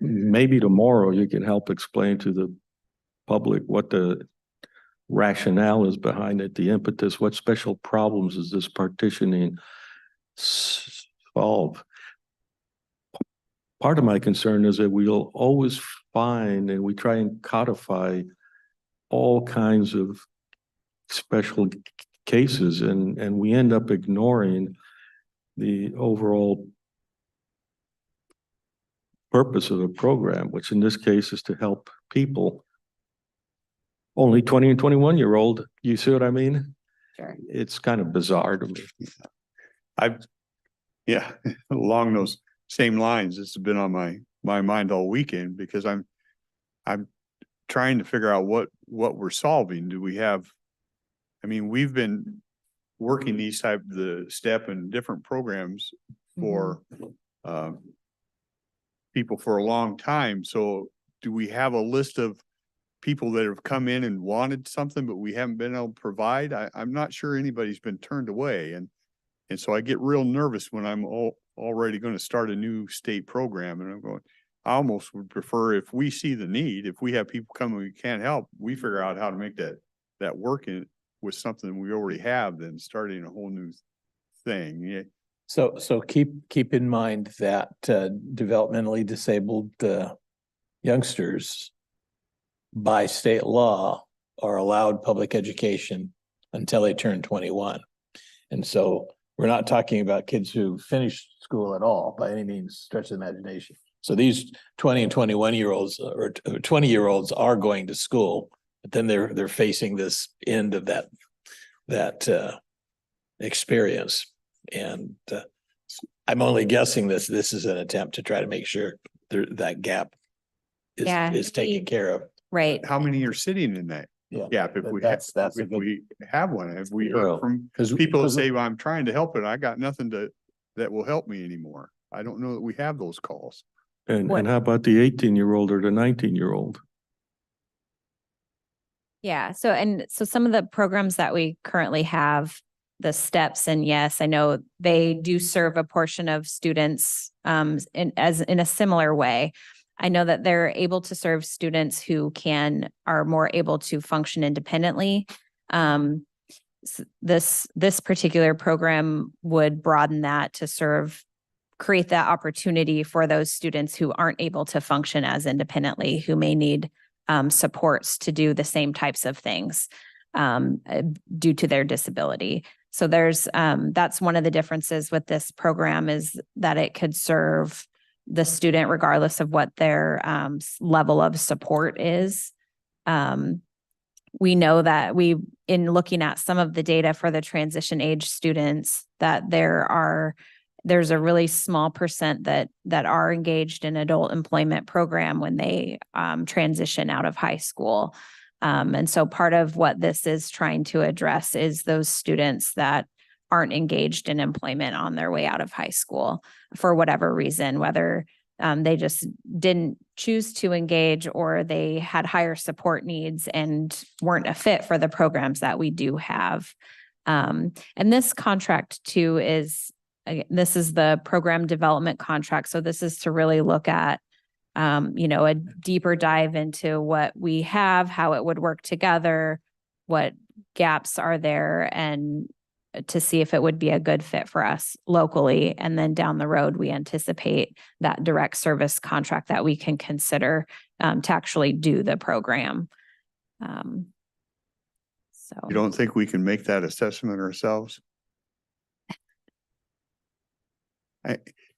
maybe tomorrow you can help explain to the public what the rationale is behind it, the impetus, what special problems is this partitioning solve? Part of my concern is that we'll always find, and we try and codify all kinds of special cases, and we end up ignoring the overall purpose of the program, which in this case is to help people. Only 20 and 21-year-old, you see what I mean? Sure. It's kind of bizarre to me. Yeah, along those same lines, it's been on my mind all weekend, because I'm trying to figure out what we're solving. Do we have, I mean, we've been working these the STEP and different programs for people for a long time. So do we have a list of people that have come in and wanted something, but we haven't been able to provide? I'm not sure anybody's been turned away. And so I get real nervous when I'm already going to start a new state program, and I'm going, I almost would prefer, if we see the need, if we have people coming we can't help, we figure out how to make that work with something we already have than starting a whole new thing. Yeah. So keep in mind that developmentally disabled youngsters by state law are allowed public education until they turn 21. And so we're not talking about kids who finished school at all by any means, stretch of the imagination. So these 20 and 21-year-olds or 20-year-olds are going to school, but then they're facing this end of that experience. And I'm only guessing this is an attempt to try to make sure that gap is taken care of. Right. How many are sitting in that gap? If we have one, have we heard from people that say, well, I'm trying to help it, I got nothing that will help me anymore? I don't know that we have those calls. And how about the 18-year-old or the 19-year-old? Yeah. So some of the programs that we currently have, the steps, and yes, I know they do serve a portion of students in a similar way. I know that they're able to serve students who are more able to function independently. This particular program would broaden that to create that opportunity for those students who aren't able to function as independently, who may need supports to do the same types of things due to their disability. So that's one of the differences with this program, is that it could serve the student regardless of what their level of support is. We know that in looking at some of the data for the transition age students, that there's a really small percent that are engaged in adult employment program when they transition out of high school. And so part of what this is trying to address is those students that aren't engaged in employment on their way out of high school for whatever reason, whether they just didn't choose to engage or they had higher support needs and weren't a fit for the programs that we do have. And this contract too this is the program development contract. So this is to really look at, a deeper dive into what we have, how it would work together, what gaps are there, and to see if it would be a good fit for us locally. And then down the road, we anticipate that direct service contract that we can consider to actually do the program. So you don't think we can make that assessment ourselves?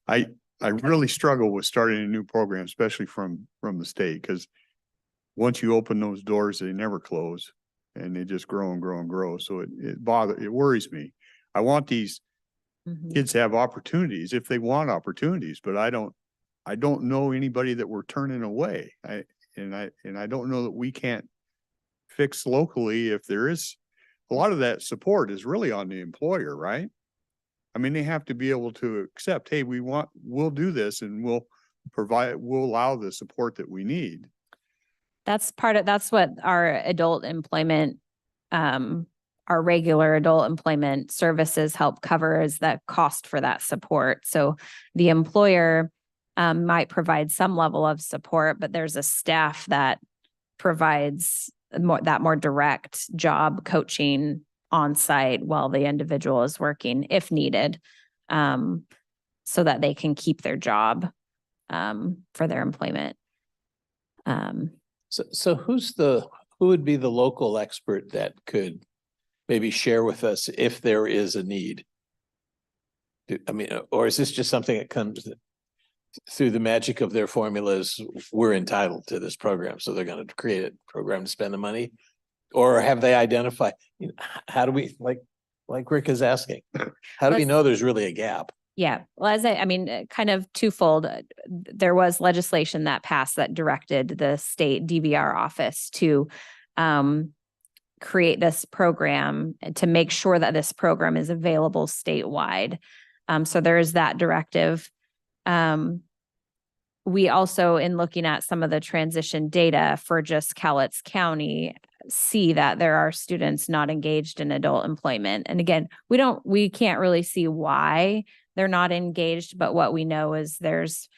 I really struggle with starting a new program, especially from the state, because once you open those doors, they never close and they just grow and grow and grow. So it worries me. I want these Mhm. kids to have opportunities if they want opportunities, but I don't know anybody that we're turning away. I don't know that we can't fix locally if there is a lot of that support is really on the employer, right? I mean, they have to be able to accept, hey, we'll do this and we'll allow the support that we need. That's what our adult employment, our regular adult employment services help cover is the cost for that support. So the employer might provide some level of support, but there's a staff that provides more direct job coaching on site while the individual is working if needed, so that they can keep their job for their employment. So who would be the local expert that could maybe share with us if there is a need? I mean, or is this just something that comes through the magic of their formulas? We're entitled to this program, so they're going to create a program to spend the money, or have they identified? How do we like Rick is asking? How do we know there's really a gap? Yeah, well, I mean, kind of twofold. There was legislation that passed that directed the state DVR office to create this program to make sure that this program is available statewide. So there is that directive. We also, in looking at some of the transition data for just Cowlitz County, see that there are students not engaged in adult employment. And again, we can't really see why they're not engaged, but what we know is there's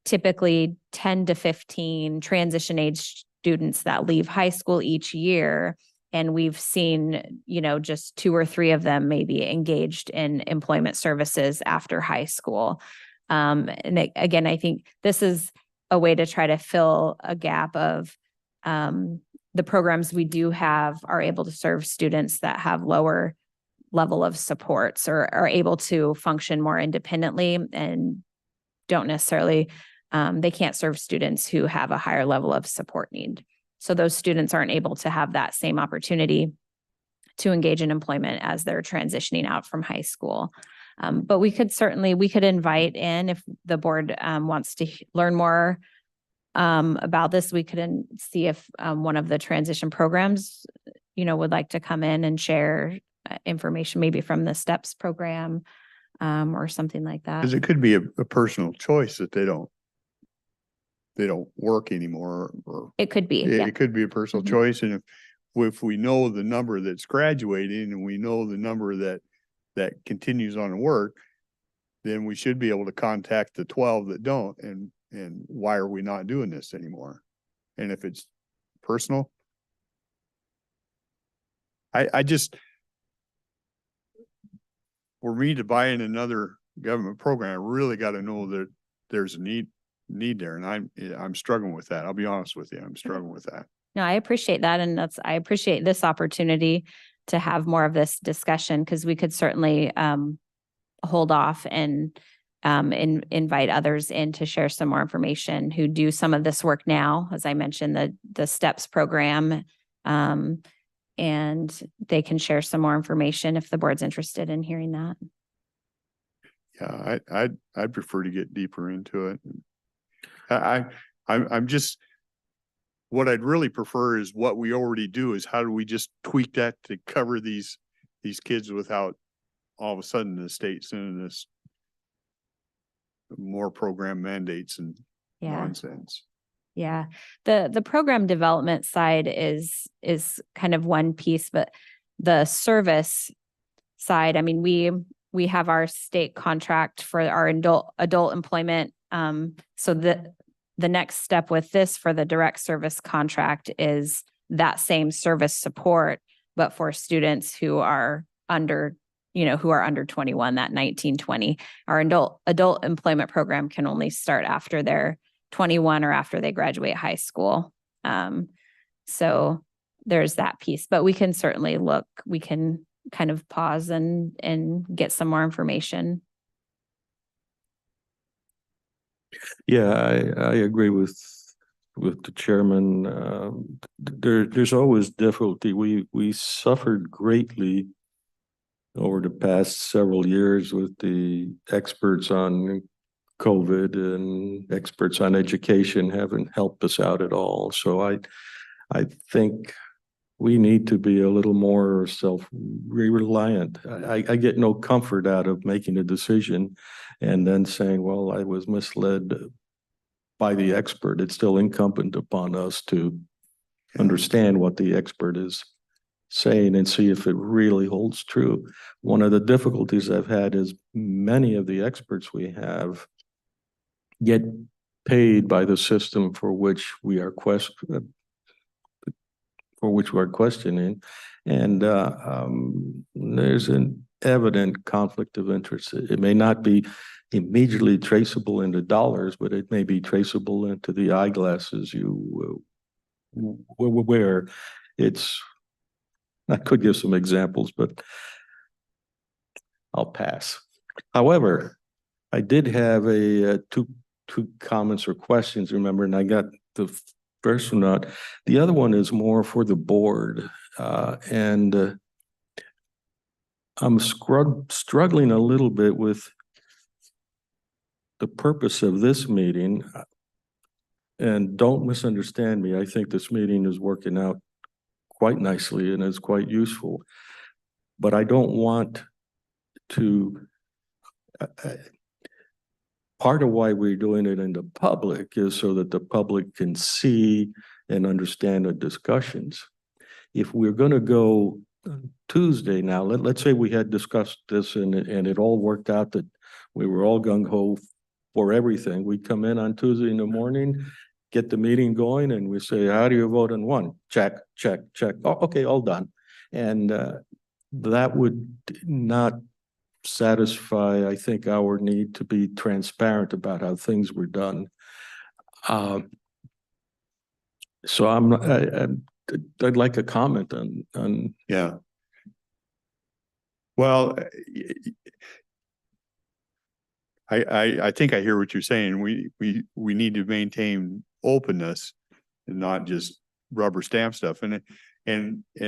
typically 10 to 15 transition age students that leave high school each year. And we've seen, just 2 or 3 of them maybe engaged in employment services after high school. And again, I think this is a way to try to fill a gap of the programs we do have are able to serve students that have lower level of supports or are able to function more independently and don't necessarily, they can't serve students who have a higher level of support need. So those students aren't able to have that same opportunity to engage in employment as they're transitioning out from high school. But we could invite in, if the board wants to learn more about this, we could see if one of the transition programs, would like to come in and share information maybe from the STEPS program or something like that. Because it could be a personal choice that they don't work anymore, or It could be. it could be a personal Mhm. choice. And if we know the number that's graduating and we know the number that continues on to work, then we should be able to contact the 12 that don't. And why are we not doing this anymore? And if it's personal, I just, for me to buy in another government program, I really got to know that there's a need there. And I'm struggling with that. I'll be honest with you. I'm struggling with that. No, I appreciate that. And I appreciate this opportunity to have more of this discussion, because we could certainly hold off and invite others in to share some more information who do some of this work now. As I mentioned, the STEPS program, and they can share some more information if the board's interested in hearing that. Yeah, I'd prefer to get deeper into it. I'm just, what I'd really prefer is what we already do is how do we just tweak that to cover these kids without all of a sudden the state sending us more program mandates and nonsense. Yeah. The program development side is kind of one piece, but the service side, I mean, we have our state contract for our adult employment. So the next step with this for the direct service contract is that same service support, but for students who are under 21, that 19-20. Our adult employment program can only start after they're 21 or after they graduate high school. So there's that piece, but we can certainly we can kind of pause and get some more information. Yeah, I agree with the chairman. There's always difficulty. We suffered greatly over the past several years with the experts on COVID, and experts on education haven't helped us out at all. So I think we need to be a little more self-reliant. I get no comfort out of making a decision and then saying, well, I was misled by the expert. It's still incumbent upon us to understand what the expert is saying and see if it really holds true. One of the difficulties I've had is many of the experts we have get paid by the system for which we are questioning. And there's an evident conflict of interest. It may not be immediately traceable into dollars, but it may be traceable into the eyeglasses you wear. I could give some examples, but I'll pass. However, I did have two comments or questions, remember, and I got the first one out. The other one is more for the board, and I'm struggling a little bit with the purpose of this meeting. And don't misunderstand me. I think this meeting is working out quite nicely and is quite useful. But I don't want to. Part of why we're doing it in the public is so that the public can see and understand the discussions. If we're going to go Tuesday now, let's say we had discussed this and it all worked out that we were all gung-ho for everything. We'd come in on Tuesday in the morning, get the meeting going, and we say, how do you vote on one? Check, check, check. Oh, okay, all done. And that would not satisfy, I think, our need to be transparent about how things were done. So I'd like a comment on. Yeah. Well, I think I hear what you're saying. We need to maintain openness and not just rubber stamp stuff. And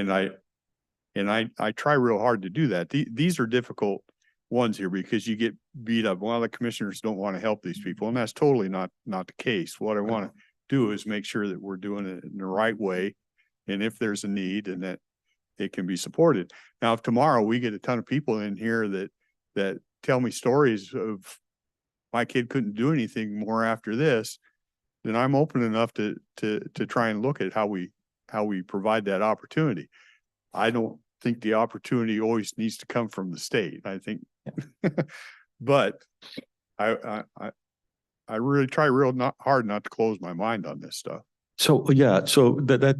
I try real hard to do that. These are difficult ones here because you get beat up. Well, the commissioners don't want to help these people, and that's totally not the case. What I want to do is make sure that we're doing it in the right way, and if there's a need, and that it can be supported. Now, if tomorrow we get a ton of people in here that tell me stories of my kid couldn't do anything more after this, then I'm open enough to try and look at how we provide that opportunity. I don't think the opportunity always needs to come from the state. I think, but I really try hard not to close my mind on this stuff. So yeah, so that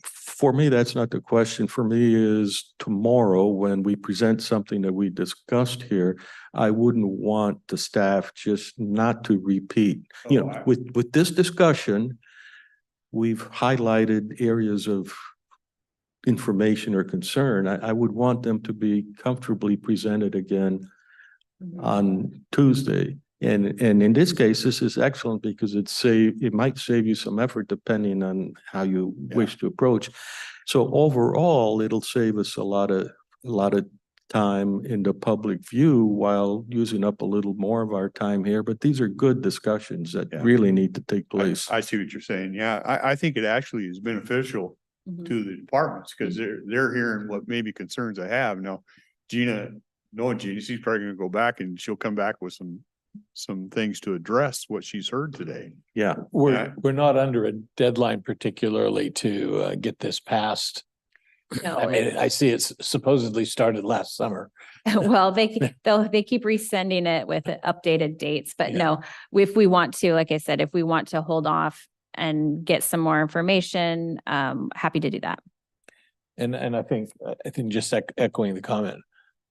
for me, that's not the question. For me is tomorrow when we present something that we discussed here, I wouldn't want the staff just not to repeat. With this discussion, we've highlighted areas of information or concern. I would want them to be comfortably presented again on Tuesday. And in this case, this is excellent because it might save you some effort depending on how you wish to approach. So overall, it'll save us a lot of time in the public view while using up a little more of our time here. But these are good discussions that really need to take place. I see what you're saying. Yeah, I think it actually is beneficial to the departments because they're hearing what maybe concerns I have. Now, Gina, she's probably going to go back and she'll come back with some things to address what she's heard today. Yeah, We're not under a deadline particularly to get this passed. No, I mean, I see it's supposedly started last summer. well, they keep resending it with updated dates, but no, if we want to, like I said, if we want to hold off and get some more information, happy to do that. And I think just echoing the comment,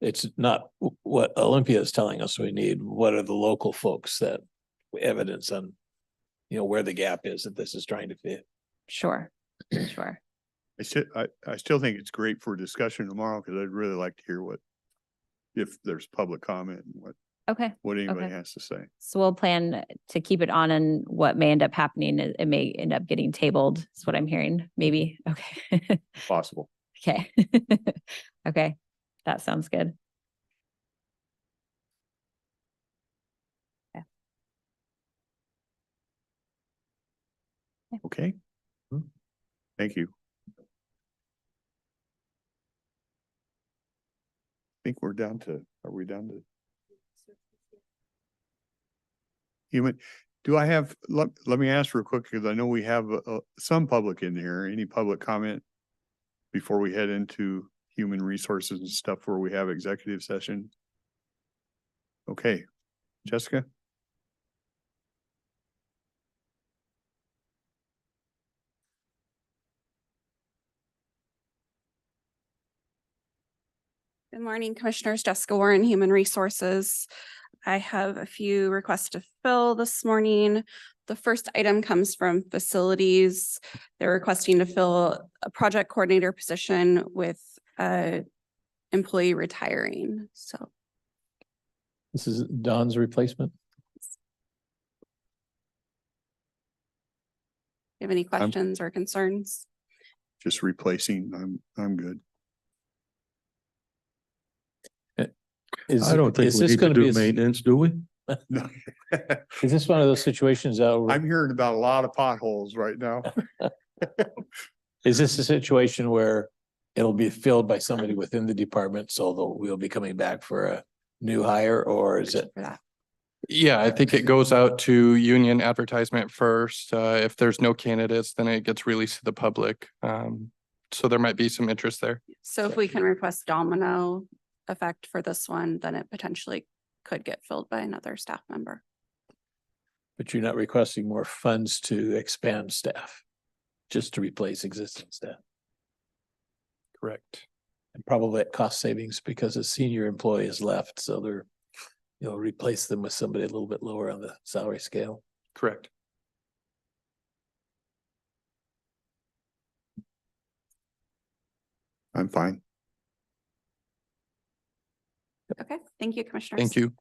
it's not what Olympia is telling us we need. What are the local folks that evidence on, where the gap is that this is trying to fit? Sure. Sure. I still think it's great for discussion tomorrow because I'd really like to hear if there's public comment and Okay. what anybody Okay. has to say. So we'll plan to keep it on, and what may end up happening is it may end up getting tabled. Is what I'm hearing. Maybe. Okay. Possible. Okay. Okay. That sounds good. Okay. Thank you. I think we're down to, are we down to? Human, do I have, let me ask real quick, because I know we have some public in here. Any public comment before we head into human resources and stuff where we have executive session? Okay, Jessica? Good morning, Commissioners. Jessica Warren, Human Resources. I have a few requests to fill this morning. The first item comes from Facilities. They're requesting to fill a project coordinator position with a employee retiring. So This is Don's replacement. you have any questions or concerns? Just replacing, I'm good. I don't think Is we this need to going to be, do maintenance, do we? No. is this one of those situations that, I'm hearing about a lot of potholes right now. is this a situation where it'll be filled by somebody within the department, so we'll be coming back for a new hire, or is it? For that. Yeah, I think it goes out to union advertisement first. If there's no candidates, then it gets released to the public. So there might be some interest there. So if we can request domino effect for this one, then it potentially could get filled by another staff member. But you're not requesting more funds to expand staff, just to replace existing staff. Correct. And probably at cost savings because a senior employee is left, so they're, you'll replace them with somebody a little bit lower on the salary scale. Correct. I'm fine. Okay, thank you, Commissioners. Thank you.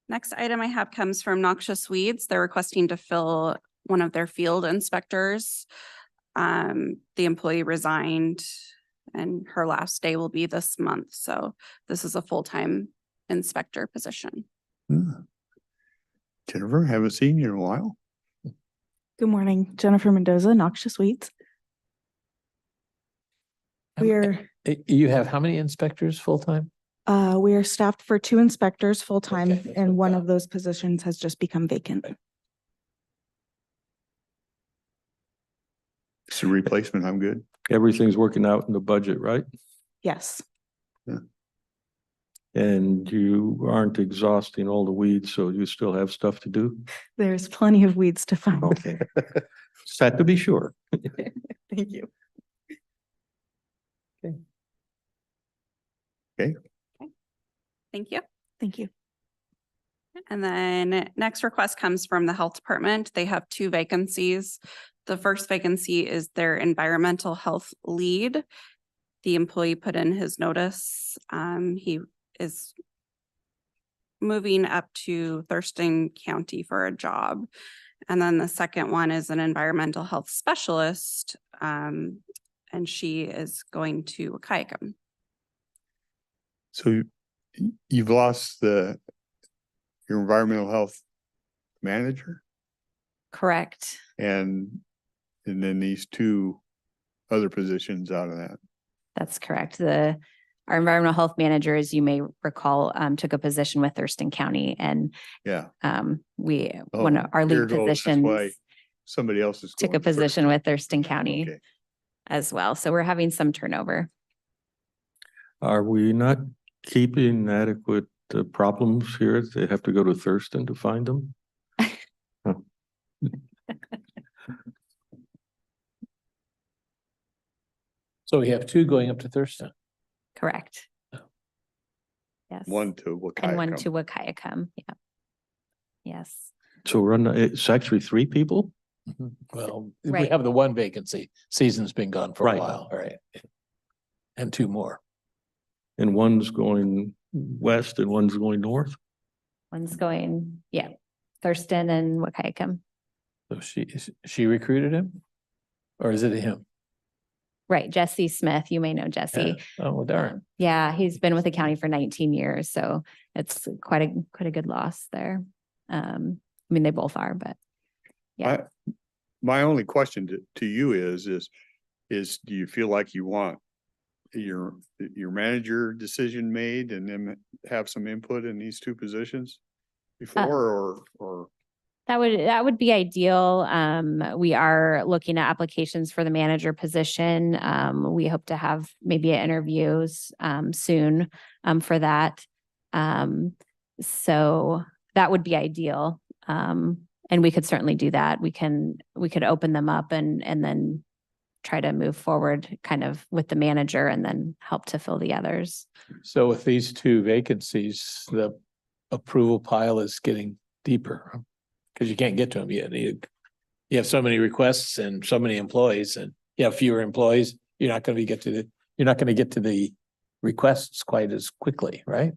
Next item I have comes from Noxious Weeds. They're requesting to fill one of their field inspectors. The employee resigned and her last day will be this month. So this is a full-time inspector position. Jennifer, haven't seen you in a while. Good morning, Jennifer Mendoza, Noxious Weeds. We are You have how many inspectors full-time? we are staffed for 2 inspectors full-time, Okay. and one of those positions has just become vacant. It's a replacement. I'm good. Everything's working out in the budget, right? Yes, And you aren't exhausting all the weeds, so you still have stuff to do? there's plenty of weeds to find. Okay. Just had to be sure. Thank you. Thank you. Thank you. And then next request comes from the Health Department. They have 2 vacancies. The first vacancy is their environmental health lead. The employee put in his notice. He is moving up to Thurston County for a job. And then the second one is an environmental health specialist. And she is going to Wahkiakum. So you've lost your environmental health manager Correct. and then these 2 other positions out of that. That's correct. Our environmental health manager, as you may recall, took a position with Thurston County, and Yeah. one of our Here lead goes. That's positions why somebody else is took a going first. position with Thurston County Okay. as well. So we're having some turnover. Are we not keeping adequate problems here? They have to go to Thurston to find them? So we have 2 going up to Thurston. Correct. Yes. One to And one Wahkiakum. to Wahkiakum. Yeah. Yes. So it's actually 3 people? Well, we Right. have the 1 vacancy. Season's been gone for a Right. while, right? And 2 more. And one's going west and one's going north. One's going, yeah, Thurston and Wahkiakum. So she recruited him? Or is it him? Right, Jesse Smith, you may know Jesse. Oh, well, darn. Yeah, he's been with the county for 19 years, so it's quite a good loss there. I mean, they both are, but yeah. My only question to you is do you feel like you want your manager decision made and then have some input in these two positions before or? That would be ideal. We are looking at applications for the manager position. We hope to have maybe interviews soon for that. So that would be ideal. And we could certainly do that. We could open them up and then try to move forward kind of with the manager and then help to fill the others. So with these two vacancies, the approval pile is getting deeper because you can't get to them yet. You have so many requests and so many employees, and you have fewer employees. You're not going to get to the requests quite as quickly, right?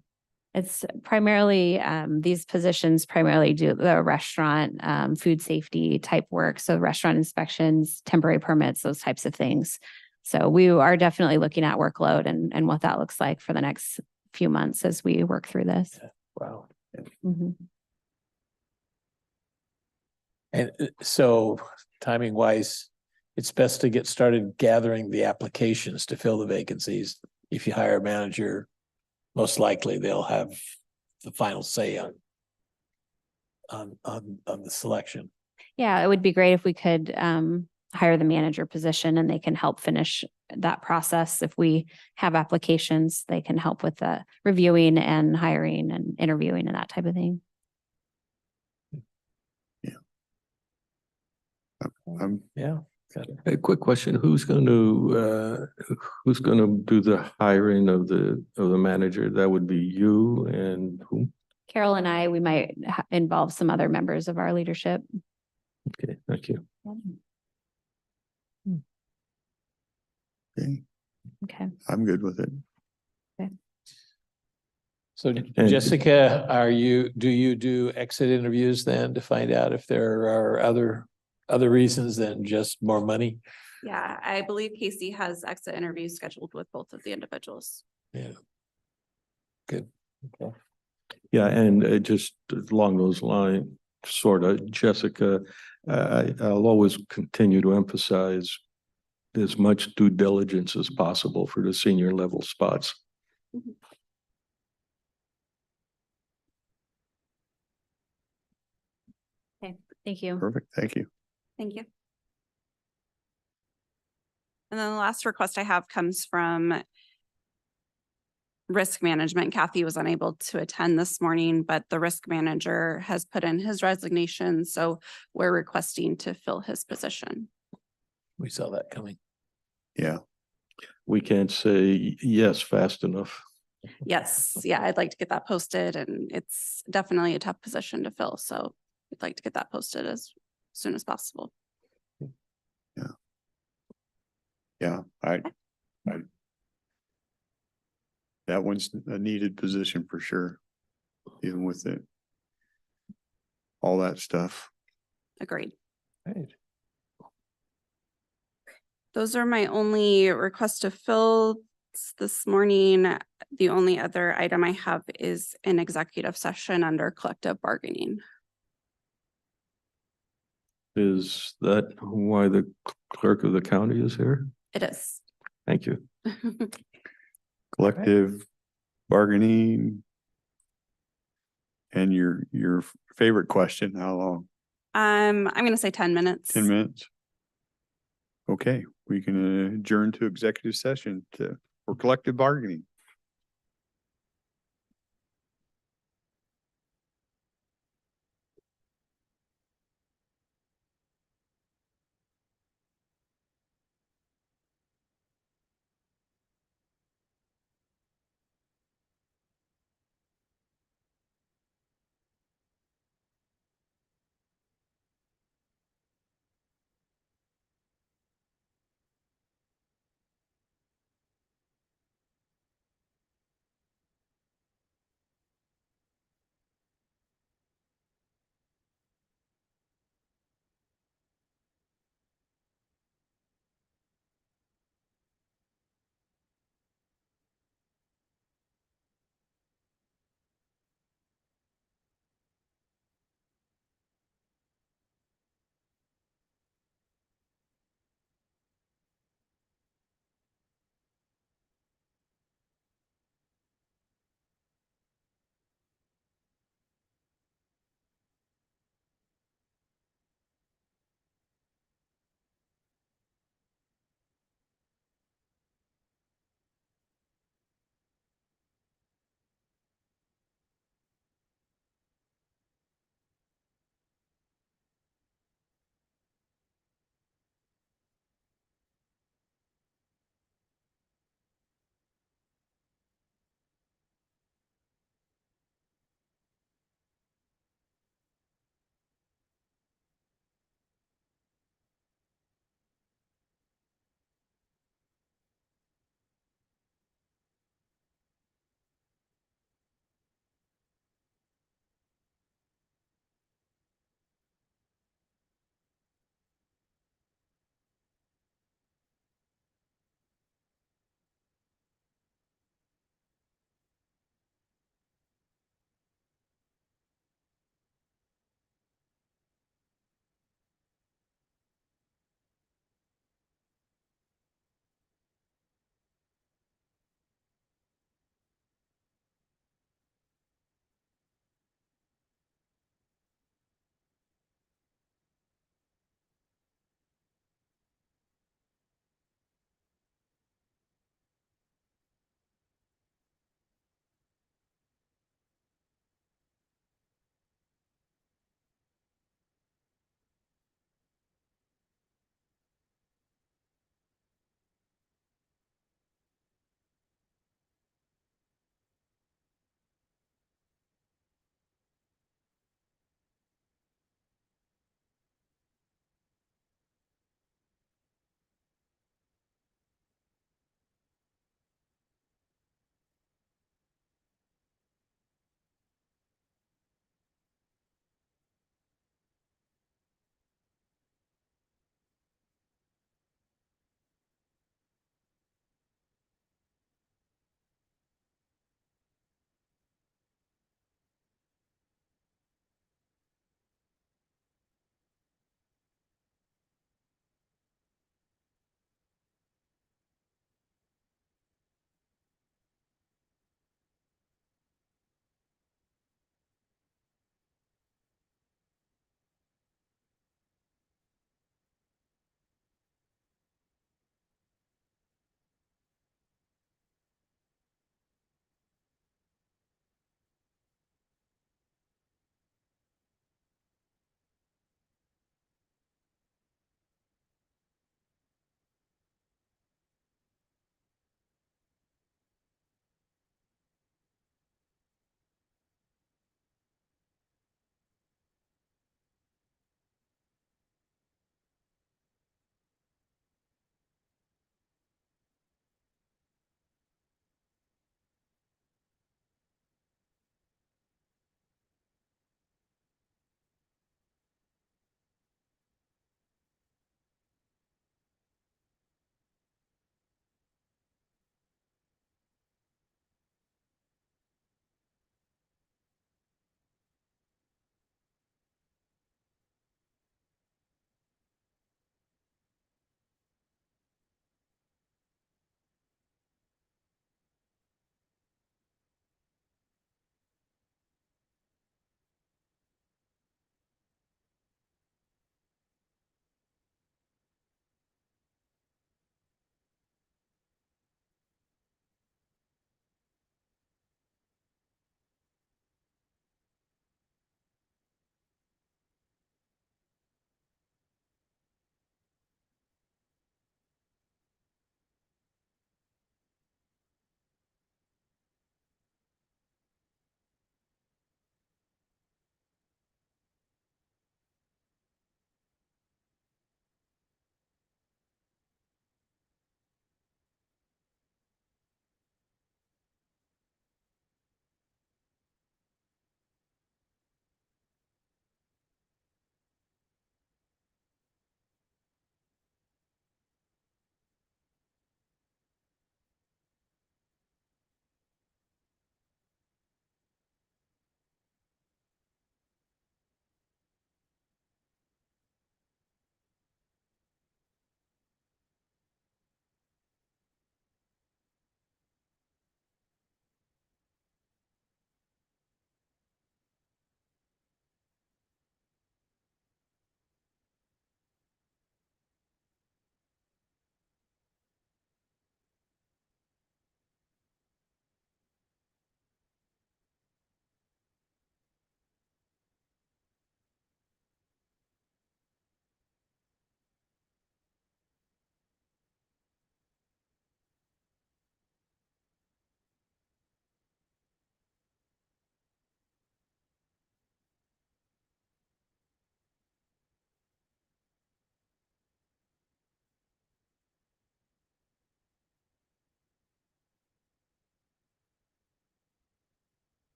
It's primarily, these positions primarily do the restaurant, food safety type work. So restaurant inspections, temporary permits, those types of things. So we are definitely looking at workload and what that looks like for the next few months as we work through this. Wow. Mhm. And so timing wise, it's best to get started gathering the applications to fill the vacancies. If you hire a manager, most likely they'll have the final say on the selection. Yeah, it would be great if we could hire the manager position and they can help finish that process. If we have applications, they can help with the reviewing and hiring and interviewing and that type of thing. Yeah. A quick question, who's going to do the hiring of the manager? That would be you and who? Carol and I, we might involve some other members of our leadership. Okay, thank you. Okay, Okay. I'm good with it. So Jessica, do you do exit interviews then to find out if there are other reasons than just more money? Yeah, I believe Casey has exit interviews scheduled with both of the individuals. Yeah. Good. Okay. Yeah, and just along those lines, sort of, Jessica, I'll always continue to emphasize as much due diligence as possible for the senior level spots. Okay, thank you. Perfect. Thank you. Thank you. And then the last request I have comes from risk management. Kathy was unable to attend this morning, but the risk manager has put in his resignation. So we're requesting to fill his position. We saw that coming. Yeah. We can't say yes fast enough. Yes. Yeah, I'd like to get that posted, and it's definitely a tough position to fill. So I'd like to get that posted as soon as possible. Yeah, that one's a needed position for sure, even with it. All that stuff. Agreed. Right. Those are my only requests to fill this morning. The only other item I have is an executive session under collective bargaining. Is that why the clerk of the county is here? It is. Thank you. Collective bargaining. And your favorite question, how long? I'm going to say 10 minutes. 10 minutes? Okay, we can adjourn to executive session for collective bargaining.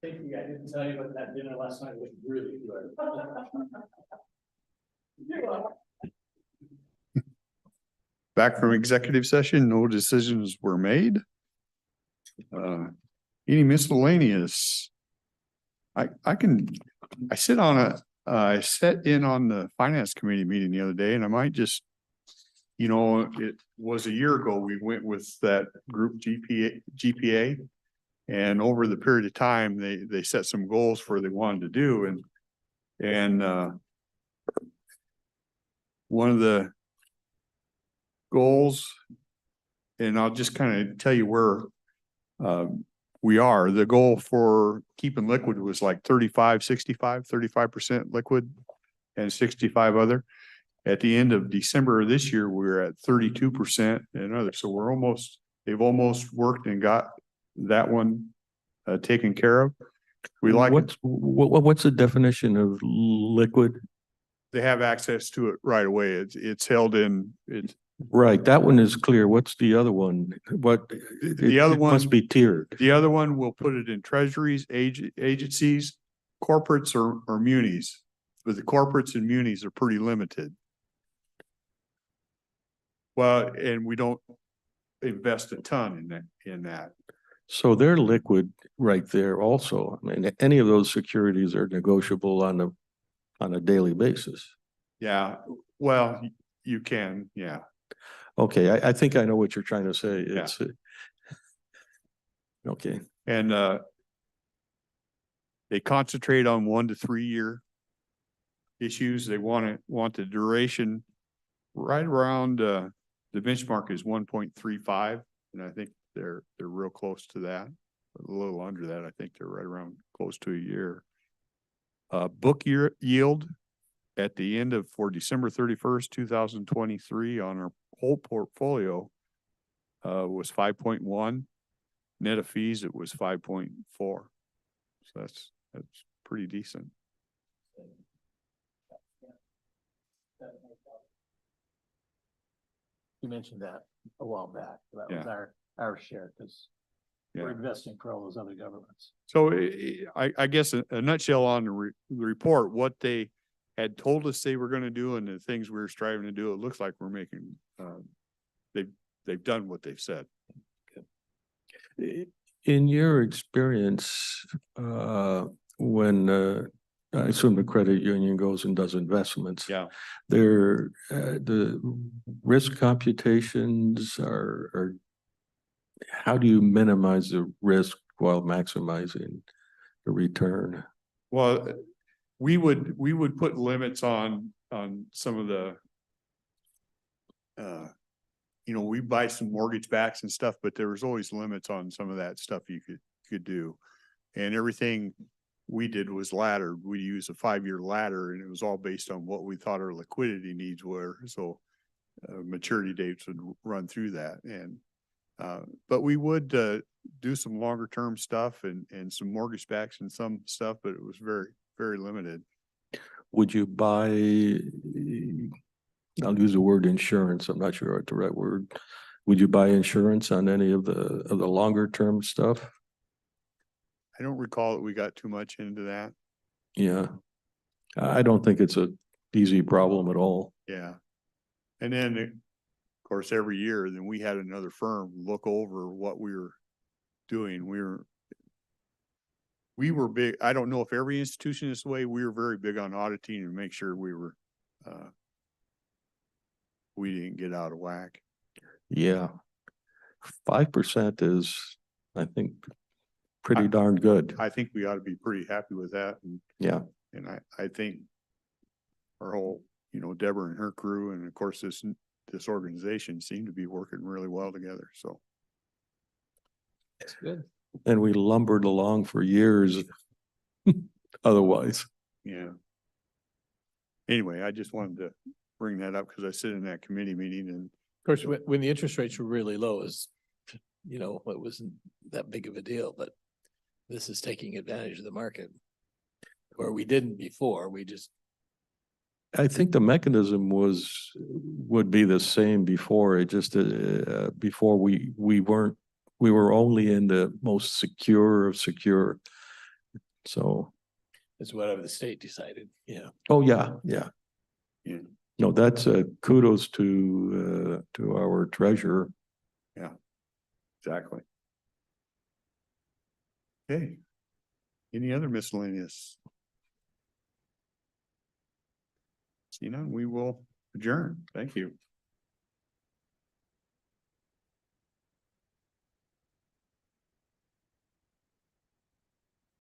Thank you. I didn't tell you about that dinner last night. It was really good. Back from executive session, no decisions were made. Any miscellaneous? I sat in on the finance committee meeting the other day, and I might just, it was a year ago, we went with that group GPA. And over the period of time, they set some goals for what they wanted to do. And one of the goals, and I'll just kind of tell you where we are. The goal for keeping liquid was like 35% liquid and 65 other. At the end of December of this year, we were at 32% and other. So they've almost worked and got that one taken care of. We like it. What's the definition of liquid? They have access to it right away. It's held in, Right, that one is clear. What's the other one? The other it one must be tiered. The other one will put it in treasuries, agencies, corporates or munis. But the corporates and munis are pretty limited. Well, and we don't invest a ton in that. So they're liquid right there also. I mean, any of those securities are negotiable on a daily basis. Yeah, well, you can, yeah. Okay, I think I know what you're trying to say. It's okay. And they concentrate on 1 to 3 year issues. They want the duration right around the benchmark is 1.35, and I think they're real close to that. A little under that. I think they're right around close to a year. Book year yield at the end for December 31st, 2023 on our whole portfolio was 5.1. Net of fees, it was 5.4. So that's pretty decent. You mentioned that a while back. That was our share because we're investing for all those other governments. So I guess a nutshell on the report, what they had told us they were going to do and the things we were striving to do, it looks like we're making, they've done what they've said. In your experience, when I assume the credit union goes and does investments, the risk computations are how do you minimize the risk while maximizing the return? Well, we would put limits on some of the we buy some mortgage backs and stuff, but there was always limits on some of that stuff you could do. And everything we did was laddered. We used a 5-year ladder, and it was all based on what we thought our liquidity needs were. So maturity dates would run through that. And but we would do some longer term stuff and some mortgage backs and some stuff, but it was very, very limited. Would you buy, I'll use the word insurance, I'm not sure what the right word. Would you buy insurance on any of the longer term stuff? I don't recall that we got too much into that. Yeah. I don't think it's a easy problem at all. Yeah. And then of course, every year, then we had another firm look over what we were doing. We were big. I don't know if every institution is the way. We were very big on auditing and make sure we didn't get out of whack. Yeah. 5% is, I think, pretty darn good. I think we ought to be pretty happy with that. And I think our whole, Deborah and her crew, and of course this organization seem to be working really well together. So that's good. And we lumbered along for years otherwise. Yeah. Anyway, I just wanted to bring that up because I sit in that committee meeting, and of course, when the interest rates were really low, it wasn't that big of a deal, but this is taking advantage of the market where we didn't before. I think the mechanism would be the same before. It just before we were only in the most secure of secure. So, It's whatever the state decided, yeah. oh, yeah, yeah. Yeah. No, that's kudos to our treasurer. Exactly. Okay. Any other miscellaneous? See none, we will adjourn. Thank you.